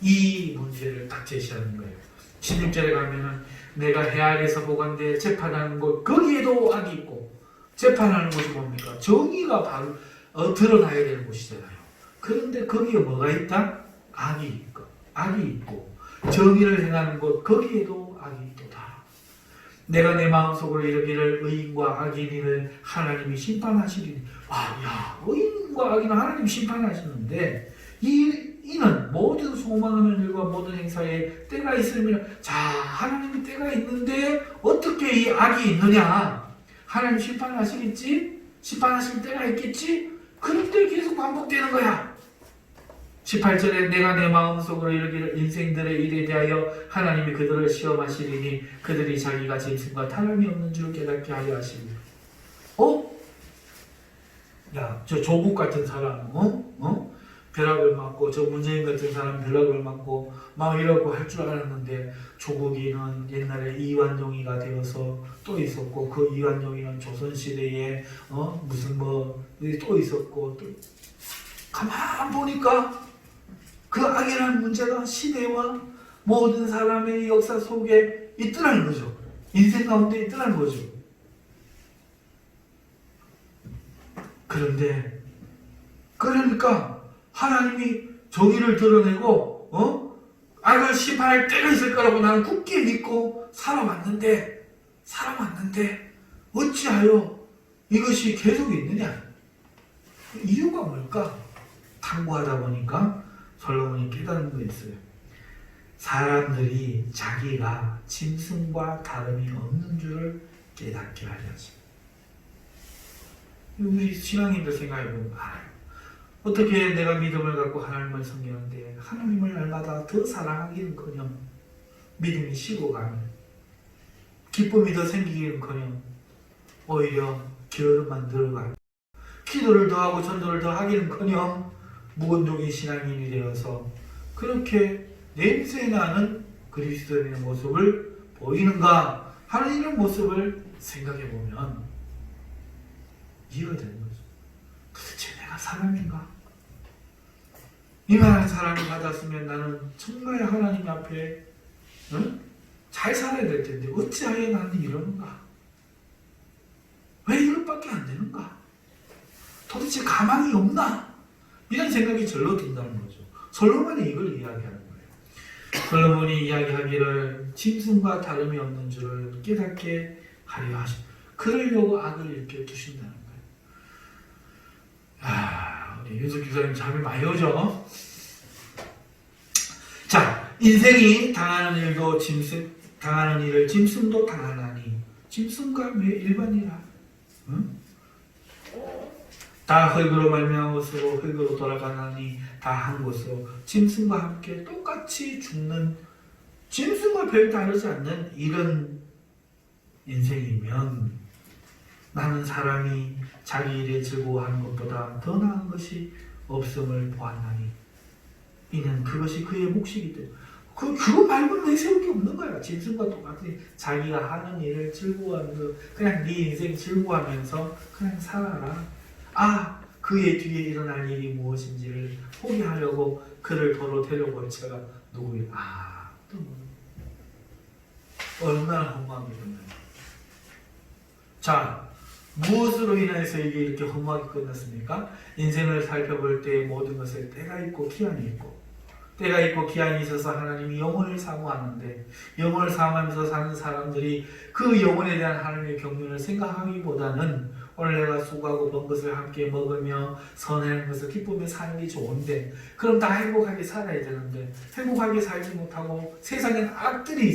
이 문제를 딱 제시하는 거예요. 16절에 가면은 내가 해 아래에서 보건대 재판하는 곳 거기에도 악이 있고, 재판하는 곳이 뭡니까? 정의가 바로 드러나야 되는 곳이잖아요. 그런데 거기에 뭐가 있다? 악이 있고 정의를 행하는 곳 거기에도 악이 있도다. 내가 내 마음속으로 이르기를 의인과 악인을 하나님이 심판하시리니. 야, 의인과 악인은 하나님이 심판하시는데 이는 모든 소망하는 일과 모든 행사에 때가 있으면, 자, 하나님이 때가 있는데 어떻게 이 악이 있느냐? 하나님 심판하시겠지? 심판하실 때가 있겠지? 그런데 계속 반복되는 거야. 18절에 내가 내 마음속으로 이르기를 인생들의 일에 대하여 하나님이 그들을 시험하시리니 그들이 자기가 짐승과 타락이 없는 줄 깨닫게 하려 하시니. 야, 저 조국 같은 사람, 벼락을 맞고, 저 문재인 같은 사람 벼락을 맞고 막 이러고 할 줄 알았는데, 조국이는 옛날에 이완용이가 되어서 또 있었고, 그 이완용이는 조선시대에 무슨 또 있었고, 또 가만 보니까 그 악이라는 문제가 시대와 모든 사람의 역사 속에 있더라는 거죠. 인생 가운데 있더라는 거죠. 그러니까 하나님이 정의를 드러내고 악을 심판할 때가 있을 거라고 나는 굳게 믿고 살아왔는데 어찌하여 이것이 계속 있느냐? 이유가 뭘까? 탐구하다 보니까 솔로몬이 깨달은 거 있어요. 사람들이 자기가 짐승과 다름이 없는 줄을 깨닫게 하려지. 우리 신앙인들 생각해보면 알아요. 어떻게 내가 믿음을 갖고 하나님을 섬기는데 하나님을 날마다 더 사랑하기는커녕 믿음이 식어가면, 기쁨이 더 생기기는커녕 오히려 게으름만 늘어가고, 기도를 더하고 전도를 더하기는커녕 무건종의 신앙인이 되어서 그렇게 냄새나는 그리스도인의 모습을 보이는가 하는 이런 모습을 생각해보면 이해가 되는 거죠. 도대체 내가 사람인가? 이만한 사랑을 받았으면 나는 정말 하나님 앞에 잘 살아야 될 텐데 어찌하여 나는 이러는가? 왜 이것밖에 안 되는가? 도대체 가망이 없나? 이런 생각이 절로 든다는 거죠. 솔로몬이 이걸 이야기하는 거예요. 솔로몬이 이야기하기를 짐승과 다름이 없는 줄을 깨닫게 하려 하시. 그러려고 악을 일으켜 두신다는 거예요. 우리 윤석 교사님 잠이 많이 오죠? 자, 인생이 당하는 일을 짐승도 당하나니, 짐승과 일반이라. 다 흙으로 말미암아 것으로 흙으로 돌아가나니 다 한 것으로 짐승과 함께 똑같이 죽는, 짐승과 별 다르지 않는 이런 인생이면 나는 사람이 자기 일에 즐거워하는 것보다 더 나은 것이 없음을 보았나니 이는 그것이 그의 몫이기 때문에. 그거 말고는 내세울 게 없는 거야. 짐승과 똑같이 자기가 하는 일을 즐거워하는 거, 그냥 네 인생 즐거워하면서 그냥 살아라. 그의 뒤에 일어날 일이 무엇인지를 포기하려고 그를 도로 데려올 자가 누구예요? 또 얼마나 허무하게 끝나요. 자, 무엇으로 인해서 이게 이렇게 허무하게 끝났습니까? 인생을 살펴볼 때 모든 것에 때가 있고 기한이 있고, 때가 있고 기한이 있어서 하나님이 영혼을 사모하는데, 영혼을 사모하면서 사는 사람들이 그 영혼에 대한 하나님의 경륜을 생각하기보다는 오늘 내가 수고하고 번 것을 함께 먹으며 선행하는 것을 기쁘며 사는 게 좋은데, 그럼 다 행복하게 살아야 되는데 행복하게 살지 못하고 세상에는 악이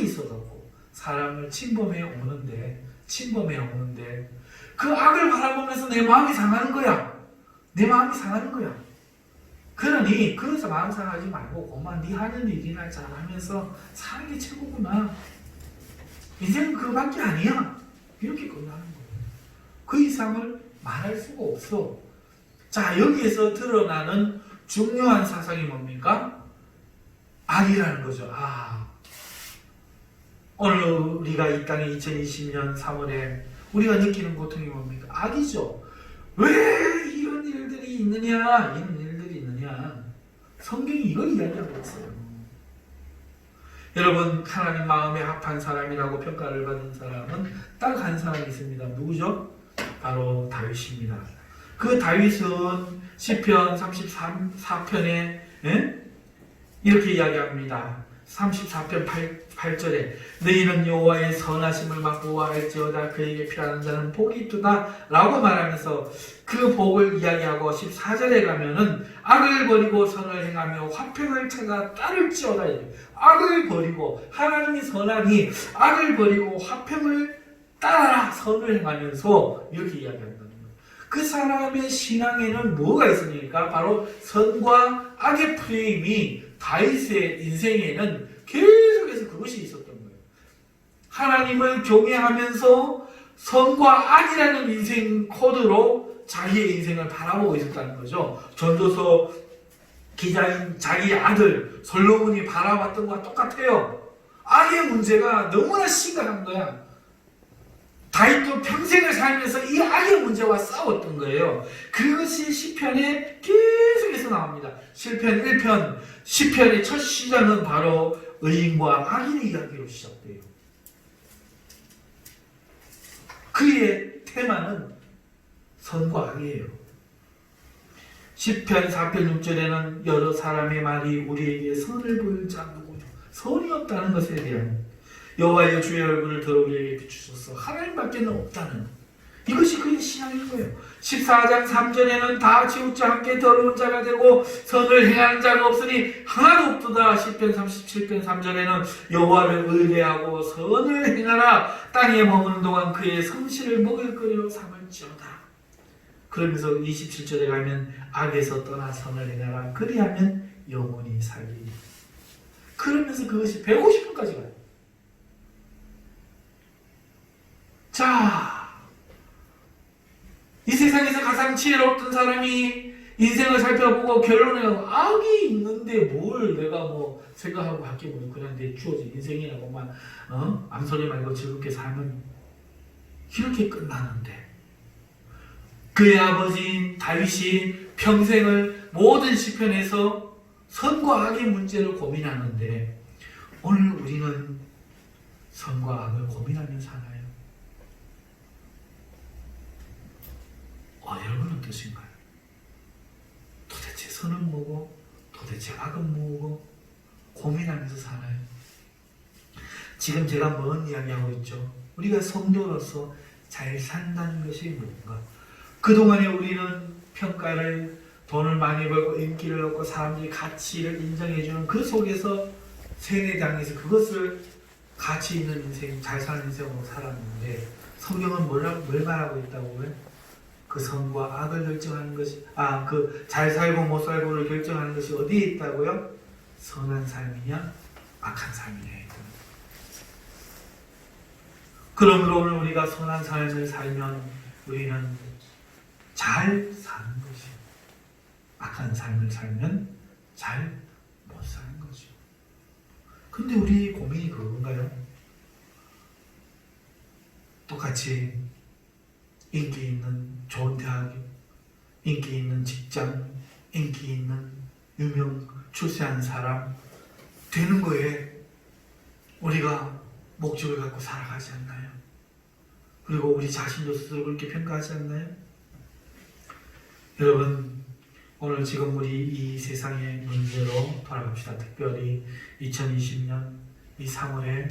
있어갖고 사람을 침범해 오는데 그 악을 바라보면서 내 마음이 상하는 거야. 그러니 그래서 마음 상하지 말고 그만 네 하는 일이나 잘하면서 사는 게 최고구나. 인생은 그거밖에 아니야. 이렇게 끝나는 거예요. 그 이상을 말할 수가 없어. 자, 여기에서 드러나는 중요한 사상이 뭡니까? 악이라는 거죠. 오늘 우리가 이 땅에 2020년 3월에 우리가 느끼는 고통이 뭡니까? 악이죠. 왜 이런 일들이 있느냐? 이런 일들이 있느냐? 성경이 이걸 이야기하고 있어요. 여러분, 하나님 마음에 합한 사람이라고 평가를 받은 사람은 딱 한 사람이 있습니다. 누구죠? 바로 다윗입니다. 그 다윗은 시편 34편에 이렇게 이야기합니다. 34편 8절에 너희는 여호와의 선하심을 맛보아 알지어다 그에게 피하는 자는 복이 있도다 라고 말하면서 그 복을 이야기하고 14절에 가면은 악을 버리고 선을 행하며 화평을 찾아 따를지어다. 악을 버리고, 하나님이 선하니 악을 버리고 화평을 따라 선을 행하면서 이렇게 이야기한다는 거예요. 그 사람의 신앙에는 뭐가 있습니까? 바로 선과 악의 프레임이 다윗의 인생에는 계속해서 그것이 있었던 거예요. 하나님을 경외하면서 선과 악이라는 인생 코드로 자기의 인생을 바라보고 있었다는 거죠. 전도서 기자인 자기 아들 솔로몬이 바라봤던 것과 똑같아요. 악의 문제가 너무나 심각한 거야. 다윗도 평생을 살면서 이 악의 문제와 싸웠던 거예요. 그것이 시편에 계속해서 나옵니다. 시편 1편, 시편의 첫 시작은 바로 의인과 악인의 이야기로 시작돼요. 그의 테마는 선과 악이에요. 시편 4편 6절에는 여러 사람의 말이 우리에게 선을 보이지 않는군요. 선이 없다는 것에 대한 여호와여 주의 얼굴을 들어 우리에게 비추소서. 하나님밖에는 없다는 이것이 그의 신앙인 거예요. 14장 3절에는 다 치우쳐 함께 더러운 자가 되고 선을 행하는 자가 없으니 하나도 없도다. 시편 37편 3절에는 여호와를 의뢰하고 선을 행하라. 땅에 머무는 동안 그의 성실을 먹을 거리로 삼을지어다. 그러면서 27절에 가면 악에서 떠나 선을 행하라. 그리하면 영원히 살리리. 그러면서 그것이 150편까지 가요. 자, 이 세상에서 가장 지혜롭던 사람이 인생을 살펴보고 결론을 하고 악이 있는데 뭘 내가 뭐 생각하고 할게 뭐 그냥 내 주어진 인생이라고만 암소리 말고 즐겁게 살면 이렇게 끝나는데 그의 아버지인 다윗이 평생을 모든 시편에서 선과 악의 문제를 고민하는데 오늘 우리는 선과 악을 고민하며 사나요? 여러분 어떠신가요? 도대체 선은 뭐고 도대체 악은 뭐고 고민하면서 사나요? 지금 제가 뭔 이야기하고 있죠? 우리가 성도로서 잘 산다는 것이 뭔가? 그동안에 우리는 평가를 돈을 많이 벌고 인기를 얻고 사람들이 가치를 인정해주는 그 속에서 세뇌당해서 그것을 가치 있는 인생, 잘 사는 인생으로 살았는데 성경은 뭘 말하고 있다고요? 그 선과 악을 결정하는 것이 그 잘 살고 못 살고를 결정하는 것이 어디에 있다고요? 선한 삶이냐 악한 삶이냐. 그러므로 오늘 우리가 선한 삶을 살면 우리는 잘 사는 것이요, 악한 삶을 살면 잘 못 사는 것이요. 근데 우리 고민이 그건가요? 똑같이 인기 있는 좋은 대학, 인기 있는 직장, 인기 있는 유명 출세한 사람 되는 거에 우리가 목적을 갖고 살아가지 않나요? 그리고 우리 자신도 스스로 그렇게 평가하지 않나요? 여러분, 오늘 지금 우리 이 세상의 문제로 돌아갑시다. 특별히 2020년 이 3월에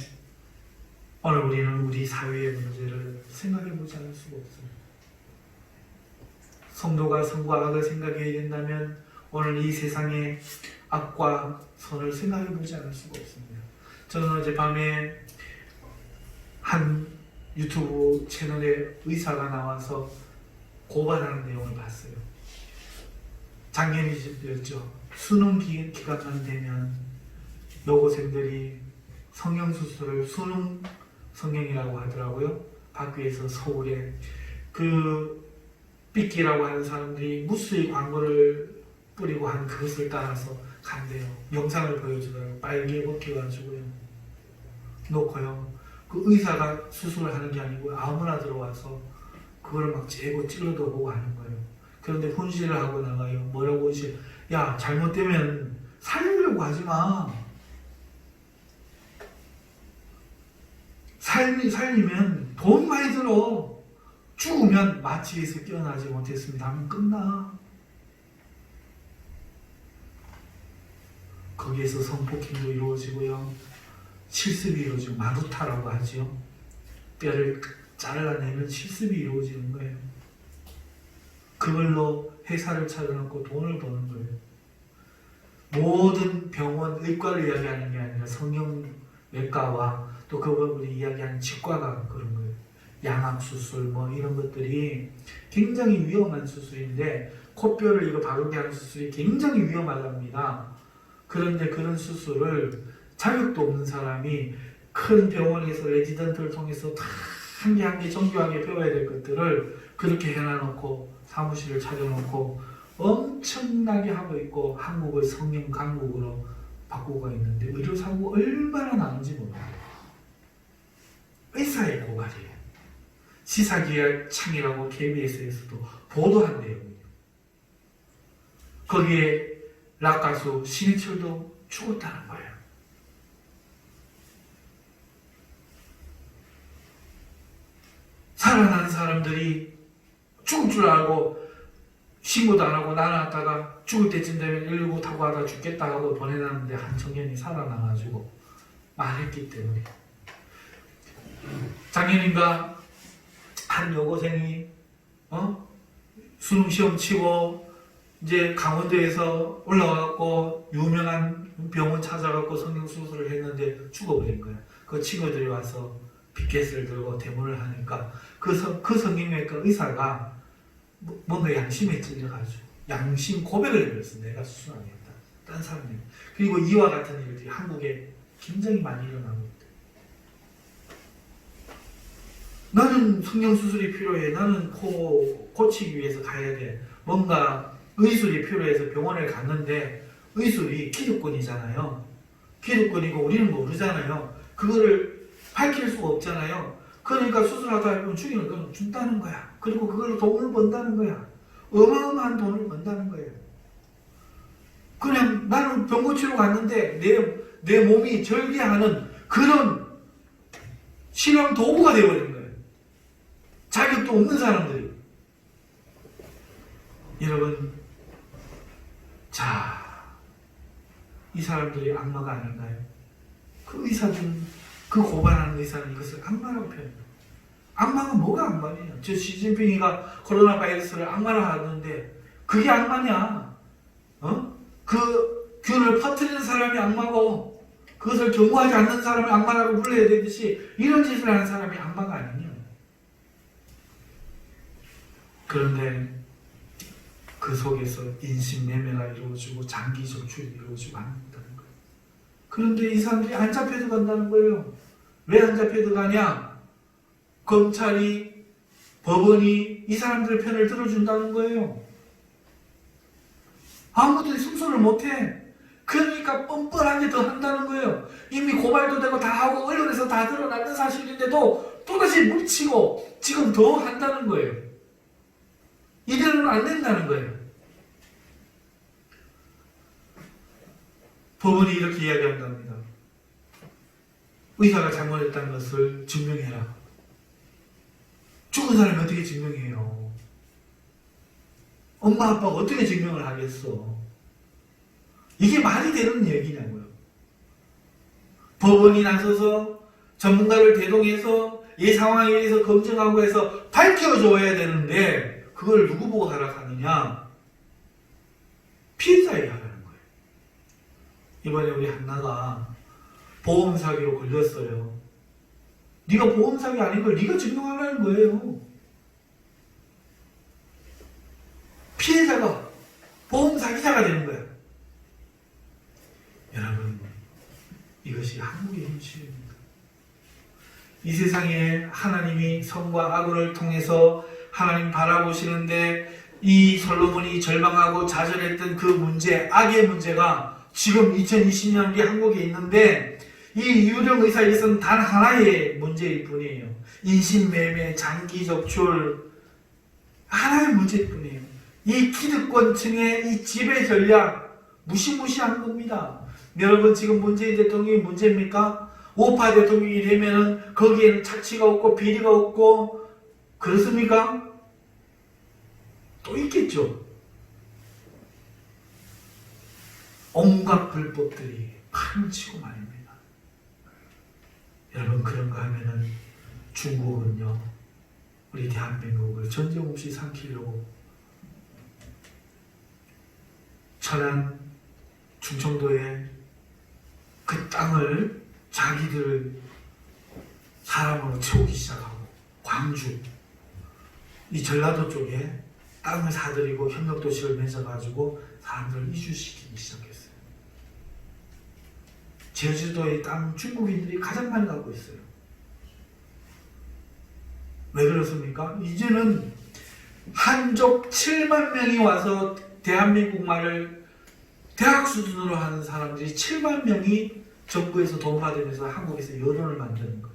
오늘 우리는 우리 사회의 문제를 생각해보지 않을 수가 없습니다. 성도가 선과 악을 생각해야 된다면 오늘 이 세상의 악과 선을 생각해보지 않을 수가 없습니다. 저는 어젯밤에 한 유튜브 채널에 의사가 나와서 고발하는 내용을 봤어요. 작년이었죠. 수능 기간만 되면 여고생들이 성형수술을 수능 성형이라고 하더라고요. 밖에서 서울에 그 삐끼라고 하는 사람들이 무수히 광고를 뿌리고 한 그것을 따라서 간대요. 영상을 보여주더라고요. 빨개 벗겨가지고요. 놓고요. 그 의사가 수술을 하는 게 아니고 아무나 들어와서 그걸 막 재고 찔러도 보고 하는 거예요. 그런데 훈시를 하고 나가요. 뭐라고 훈시? 야, 잘못되면 살리려고 하지 마. 살리면 돈 많이 들어. 죽으면 마취에서 깨어나지 못했습니다 하면 끝나. 거기에서 성폭행도 이루어지고요. 실습이 이루어지고 마루타라고 하죠. 뼈를 잘라내면 실습이 이루어지는 거예요. 그걸로 회사를 차려놓고 돈을 버는 거예요. 모든 병원, 의과를 이야기하는 게 아니라 성형외과와 또 그 부분이 이야기하는 치과가 그런 거예요. 양압수술 뭐 이런 것들이 굉장히 위험한 수술인데 코뼈를 이거 바르게 하는 수술이 굉장히 위험하답니다. 그런데 그런 수술을 자격도 없는 사람이 큰 병원에서 레지던트를 통해서 다 한 개 한 개 정교하게 배워야 될 것들을 그렇게 해놔놓고 사무실을 차려놓고 엄청나게 하고 있고 한국을 성형 강국으로 바꾸고 있는데 의료사고 얼마나 나는지 몰라요. 의사의 고갈이에요. 시사기획 창이라고 KBS에서도 보도한대요. 거기에 락 가수 신해철도 죽었다는 거예요. 살아난 사람들이 죽을 줄 알고 신고도 안 하고 나눴다가 죽을 때쯤 되면 119 타고 하다 죽겠다 하고 보내놨는데 한 청년이 살아나가지고 말했기 때문에 작년인가 한 여고생이 수능 시험 치고 이제 강원도에서 올라와갖고 유명한 병원 찾아갖고 성형수술을 했는데 죽어버린 거야. 그 친구들이 와서 피켓을 들고 데모를 하니까 그 성형외과 의사가 뭔가 양심에 찔려가지고 양심 고백을 해버렸어. 내가 수술 안 했다. 딴 사람이. 그리고 이와 같은 일들이 한국에 굉장히 많이 일어나고 있다. 나는 성형수술이 필요해. 나는 코 고치기 위해서 가야 돼. 뭔가 의술이 필요해서 병원에 갔는데 의술이 기득권이잖아요. 기득권이고 우리는 모르잖아요. 그거를 밝힐 수가 없잖아요. 그러니까 수술하다 보면 죽이는 건 준다는 거야. 그리고 그걸로 돈을 번다는 거야. 어마어마한 돈을 번다는 거예요. 그냥 나는 병 고치러 갔는데 내 몸이 절개하는 그런 실험 도구가 되어버린 거예요. 자격도 없는 사람들이. 여러분, 자, 이 사람들이 악마가 아닌가요? 그 의사들, 그 고발하는 의사는 이것을 악마라고 표현해요. 악마가 뭐가 악마냐? 저 시진핑이가 코로나 바이러스를 악마라 하는데 그게 악마냐? 그 균을 퍼뜨리는 사람이 악마고 그것을 경고하지 않는 사람이 악마라고 불러야 되듯이 이런 짓을 하는 사람이 악마가 아니냐? 그런데 그 속에서 인신매매가 이루어지고 장기 적출이 이루어지고 한다는 거예요. 그런데 이 사람들이 안 잡혀도 간다는 거예요. 왜 안 잡혀도 가냐? 검찰이, 법원이 이 사람들 편을 들어준다는 거예요. 아무도 승소를 못해. 그러니까 뻔뻔하게 더 한다는 거예요. 이미 고발도 되고 다 하고 언론에서 다 드러나는 사실인데도 또다시 묻히고 지금 더 한다는 거예요. 이대로는 안 된다는 거예요. 법원이 이렇게 이야기한답니다. 의사가 잘못했다는 것을 증명해라. 죽은 사람이 어떻게 증명해요? 엄마 아빠가 어떻게 증명을 하겠어? 이게 말이 되는 얘기냐고요. 법원이 나서서 전문가를 대동해서 이 상황에 의해서 검증하고 해서 밝혀줘야 되는데 그걸 누구 보고 하락하느냐? 피해자에게 하라는 거예요. 이번에 우리 한나가 보험 사기로 걸렸어요. 네가 보험 사기 아닌 걸 네가 증명하라는 거예요. 피해자가 보험 사기자가 되는 거예요. 여러분, 이것이 한국의 현실입니다. 이 세상에 하나님이 선과 악을 통해서 하나님 바라보시는데 이 솔로몬이 절망하고 좌절했던 그 문제, 악의 문제가 지금 2020년 우리 한국에 있는데 이 유령 의사에게서는 단 하나의 문제일 뿐이에요. 인신매매, 장기 적출, 하나의 문제일 뿐이에요. 이 기득권층의 이 지배 전략 무시무시한 겁니다. 여러분 지금 문재인 대통령이 문제입니까? 우파 대통령이 되면은 거기에는 착취가 없고 비리가 없고 그렇습니까? 또 있겠죠. 온갖 불법들이 판을 치고 말입니다. 여러분 그런가 하면은 중국은요 우리 대한민국을 전쟁 없이 삼키려고 천안 충청도에 그 땅을 자기들 사람으로 채우기 시작하고 광주 이 전라도 쪽에 땅을 사들이고 협력도시를 맺어가지고 사람들을 이주시키기 시작했어요. 제주도의 땅 중국인들이 가장 많이 갖고 있어요. 왜 그렇습니까? 이제는 한족 7만 명이 와서 대한민국 말을 대학 수준으로 하는 사람들이 7만 명이 정부에서 돈받으면서 한국에서 여론을 만드는 거예요.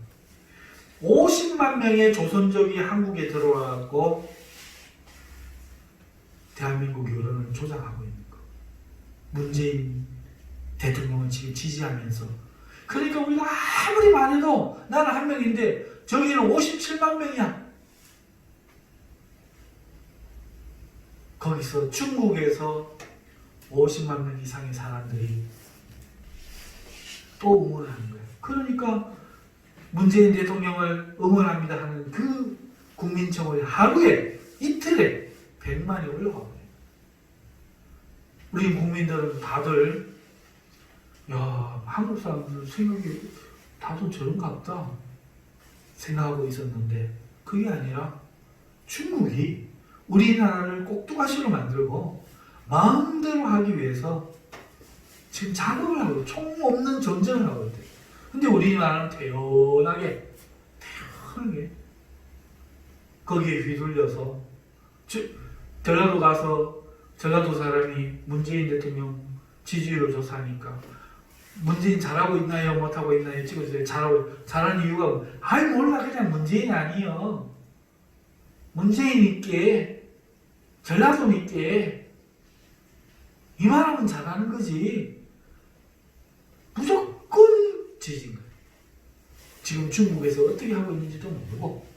50만 명의 조선족이 한국에 들어와서 대한민국 여론을 조작하고 있는 거. 문재인 대통령은 지금 지지하면서 그러니까 우리가 아무리 많아도 나는 한 명인데 저기는 57만 명이야. 거기서 중국에서 50만 명 이상의 사람들이 또 응원하는 거예요. 그러니까 문재인 대통령을 응원합니다 하는 그 국민청원이 하루에 이틀에 100만이 올라가거든요. 우리 국민들은 다들 야 한국 사람들 생각이 다들 저런가 보다 생각하고 있었는데 그게 아니라 중국이 우리나라를 꼭두가시로 만들고 마음대로 하기 위해서 지금 작업을 하고 총 없는 전쟁을 하고 있대요. 근데 우리나라는 태연하게 거기에 휘둘려서 전라도 가서 전라도 사람이 문재인 대통령 지지율을 조사하니까 문재인 잘하고 있나요? 못하고 있나요? 찍어주세요. 잘하는 이유가 아이 몰라 그냥 문재인이 아니요. 문재인 있게 전라도 있게 이만하면 잘하는 거지. 무조건 지지인 거예요. 지금 중국에서 어떻게 하고 있는지도 모르고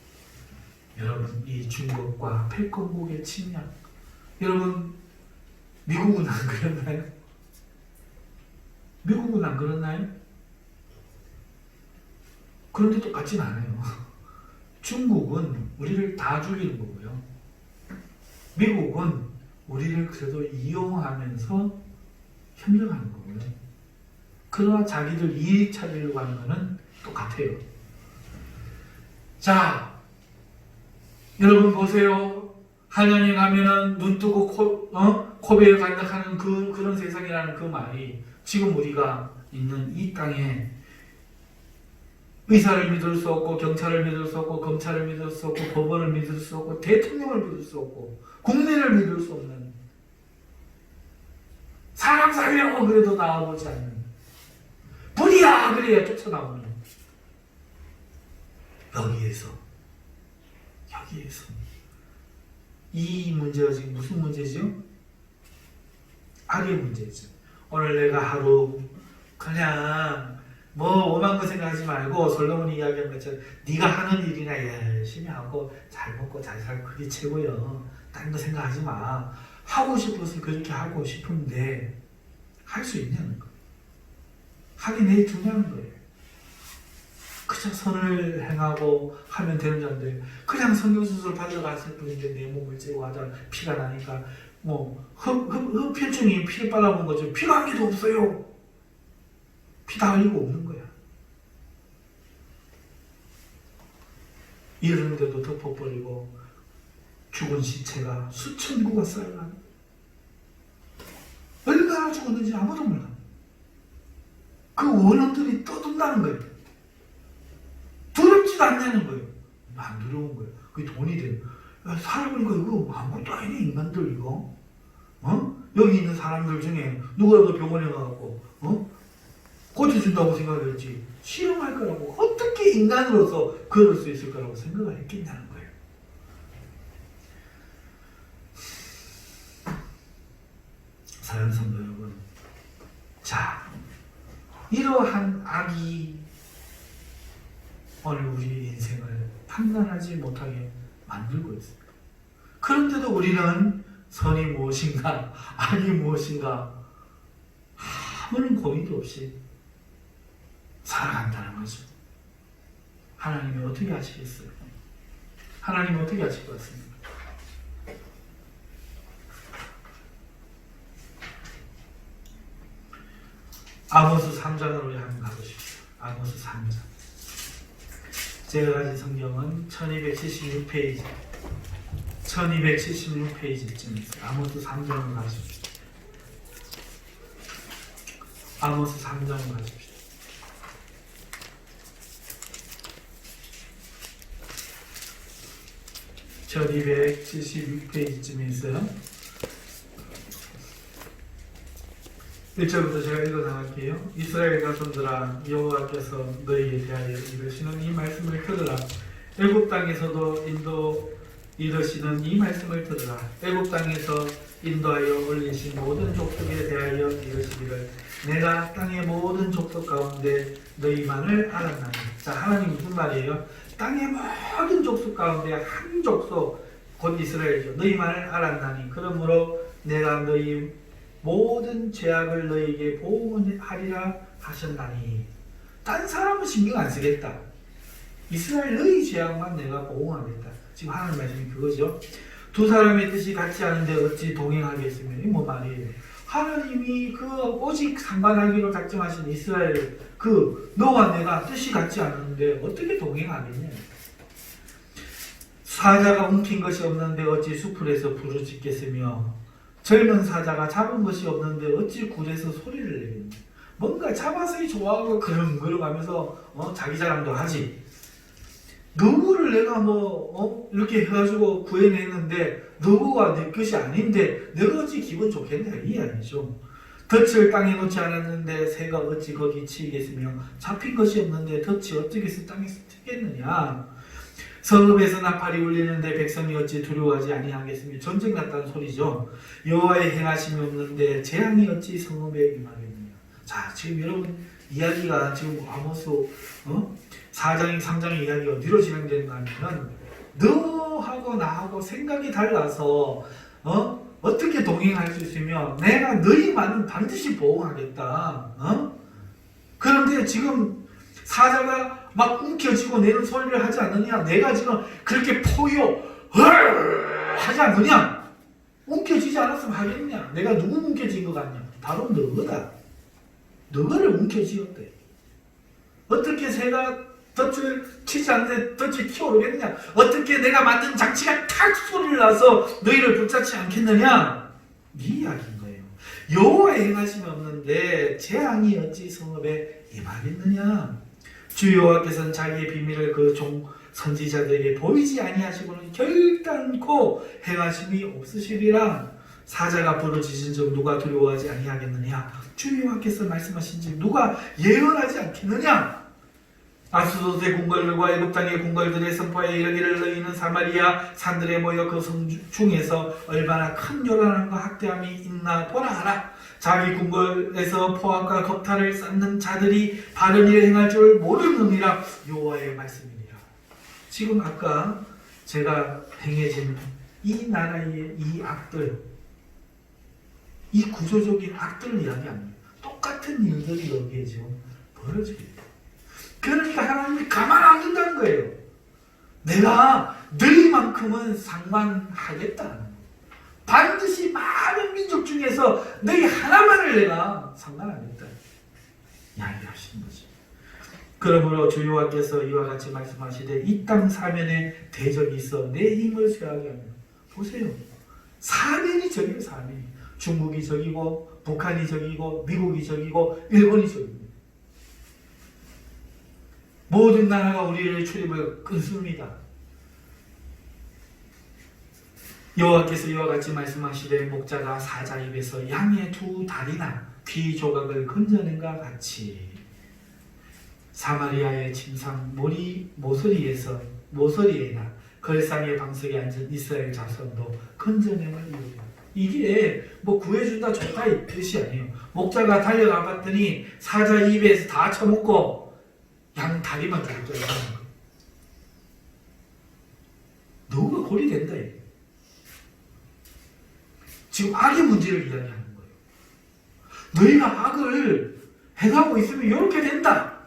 여러분 이 중국과 패권국의 침략 여러분 미국은 안 그랬나요? 미국은 안 그렇나요? 그런데 똑같진 않아요. 중국은 우리를 다 죽이는 거고요. 미국은 우리를 그래도 이용하면서 협력하는 거고요. 그러나 자기들 이익 찾으려고 하는 거는 똑같아요. 자, 여러분 보세요. 한양에 가면은 눈 뜨고 코베에 간다 하는 그런 세상이라는 그 말이 지금 우리가 있는 이 땅에 의사를 믿을 수 없고 경찰을 믿을 수 없고 검찰을 믿을 수 없고 법원을 믿을 수 없고 대통령을 믿을 수 없고 국민을 믿을 수 없는 사람 살려고 그래도 나와보지 않는 불이야 그래야 쫓아나오는 여기에서 이 문제가 지금 무슨 문제죠? 악의 문제죠. 오늘 내가 하루 그냥 뭐 오만 거 생각하지 말고 솔로몬이 이야기한 것처럼 네가 하는 일이나 열심히 하고 잘 먹고 잘 살고 그게 최고요. 다른 거 생각하지 마. 하고 싶어서 그렇게 하고 싶은데 할 수 있냐는 거. 하긴 내 중요한 거예요. 그저 선을 행하고 하면 되는 건데 그냥 성경수술 받으러 갔을 뿐인데 내 몸을 째고 하다 피가 나니까 뭐 흡혈증이 피를 빨아본 거죠. 피가 한 개도 없어요. 피 다 흘리고 없는 거야. 이러는데도 덮어버리고 죽은 시체가 수천 구가 쌓여가는 얼마나 죽었는지 아무도 몰라. 그 원혼들이 떠든다는 거예요. 두렵지도 않냐는 거예요. 안 두려운 거예요. 그게 돈이 돼요. 살아보니까 이거 아무것도 아니네, 인간들 이거. 여기 있는 사람들 중에 누구라도 병원에 가갖고 고쳐준다고 생각했지 실험할 거라고 어떻게 인간으로서 그럴 수 있을 거라고 생각을 했겠냐는 거예요. 사랑하는 성도 여러분, 자, 이러한 악이 오늘 우리 인생을 판단하지 못하게 만들고 있습니다. 그런데도 우리는 선이 무엇인가, 악이 무엇인가 아무런 고민도 없이 살아간다는 거죠. 하나님이 어떻게 하시겠어요? 하나님이 어떻게 하실 것 같습니까? 아모스 3장으로 우리 한번 가보십시오. 아모스 3장. 제가 가진 성경은 1276페이지. 1276페이지쯤 있어요. 아모스 3장으로 가십시오. 아모스 3장으로 가십시오. 저 1276페이지쯤에 있어요. 1절부터 제가 읽어 나갈게요. 이스라엘 자손들아, 여호와께서 너희에 대하여 이르시는 이 말씀을 들으라. 애굽 땅에서도 이르시는 이 말씀을 들으라. 애굽 땅에서 인도하여 올리신 모든 족속에 대하여 이르시기를 내가 땅의 모든 족속 가운데 너희만을 알았나니. 자, 하나님 무슨 말이에요? 땅의 모든 족속 가운데 한 족속 곧 이스라엘이죠. 너희만을 알았나니 그러므로 내가 너희 모든 죄악을 너희에게 보응하리라 하셨나니. 딴 사람은 신경 안 쓰겠다. 이스라엘 너희 죄악만 내가 보응하겠다. 지금 하나님 말씀이 그거죠. 두 사람의 뜻이 같지 않은데 어찌 동행하겠으며. 이 뭐 말이에요? 하나님이 오직 상관하기로 작정하신 이스라엘 너와 내가 뜻이 같지 않은데 어떻게 동행하겠냐. 사자가 움킨 것이 없는데 어찌 수풀에서 부르짖겠으며 젊은 사자가 잡은 것이 없는데 어찌 굴에서 소리를 내겠냐. 뭔가 잡아서 좋아하고 그러면서 자기 자랑도 하지. 누구를 내가 이렇게 해가지고 구해냈는데 누구가 내 것이 아닌데 내가 어찌 기분 좋겠냐, 이 아니죠. 덫을 땅에 놓지 않았는데 새가 어찌 거기 치이겠으며 잡힌 것이 없는데 덫이 어찌겠어 땅에서 튀겠느냐. 성읍에서 나팔이 울리는데 백성이 어찌 두려워하지 아니하겠으며. 전쟁 났다는 소리죠. 여호와의 행하심이 없는데 재앙이 어찌 성읍에 임하겠느냐. 자, 지금 여러분 이야기가 지금 아모스 4장이 3장의 이야기가 어디로 진행되는가 하면 너하고 나하고 생각이 달라서 어떻게 동행할 수 있으며 내가 너희만은 반드시 보호하겠다. 그런데 지금 사자가 막 움켜쥐고 내는 소리를 하지 않느냐. 내가 지금 그렇게 포효 하지 않느냐. 움켜쥐지 않았으면 하겠냐. 내가 누구 움켜쥔 것 같냐. 바로 너다. 너를 움켜쥐었대. 어떻게 새가 덫을 치지 않는데 덫이 튀어오르겠느냐. 어떻게 내가 만든 장치가 탁 소리를 나서 너희를 붙잡지 않겠느냐. 이 이야기인 거예요. 여호와의 행하심이 없는데 재앙이 어찌 성읍에 임하겠느냐. 주 여호와께서는 자기의 비밀을 그 종 선지자들에게 보이지 아니하시고는 결단코 행하심이 없으시리라. 사자가 부르짖은즉 누가 두려워하지 아니하겠느냐. 주 여호와께서 말씀하신즉 누가 예언하지 않겠느냐. 아스도스의 궁궐들과 애굽 땅의 궁궐들의 선포에 이르기를 너희는 사마리아 산들에 모여 그 성 중에서 얼마나 큰 요란함과 학대함이 있나 보라 하라. 자기 궁궐에서 포악과 겁탈을 쌓는 자들이 바른 일을 행할 줄 모르느니라. 여호와의 말씀이니라. 지금 아까 제가 행해진 이 나라의 이 악들, 이 구조적인 악들을 이야기합니다. 똑같은 일들이 여기에 지금 벌어지게 돼요. 그러니까 하나님이 가만 안 둔다는 거예요. 내가 너희만큼은 상관하겠다는 거예요. 반드시 많은 민족 중에서 너희 하나만을 내가 상관하겠다 이야기하시는 거죠. 그러므로 주 여호와께서 이와 같이 말씀하시되 이 땅 사면에 대적이 있어 내 힘을 쇠하게 하며. 보세요. 사면이 적이에요. 사면이. 중국이 적이고 북한이 적이고 미국이 적이고 일본이 적입니다. 모든 나라가 우리를 출입을 끊습니다. 여호와께서 이와 같이 말씀하시되 목자가 사자 입에서 양의 두 다리나 귀 조각을 건져낸과 같이 사마리아의 침상 모서리에나 걸상의 방석에 앉은 이스라엘 자손도 건져내는 이유예요. 이게 뭐 구해준다 좋다 이 뜻이 아니에요. 목자가 달려가 봤더니 사자 입에서 다 처먹고 양 다리만 들고 있는 거예요. 너가 고리된다. 지금 악의 문제를 이야기하는 거예요. 너희가 악을 행하고 있으면 이렇게 된다.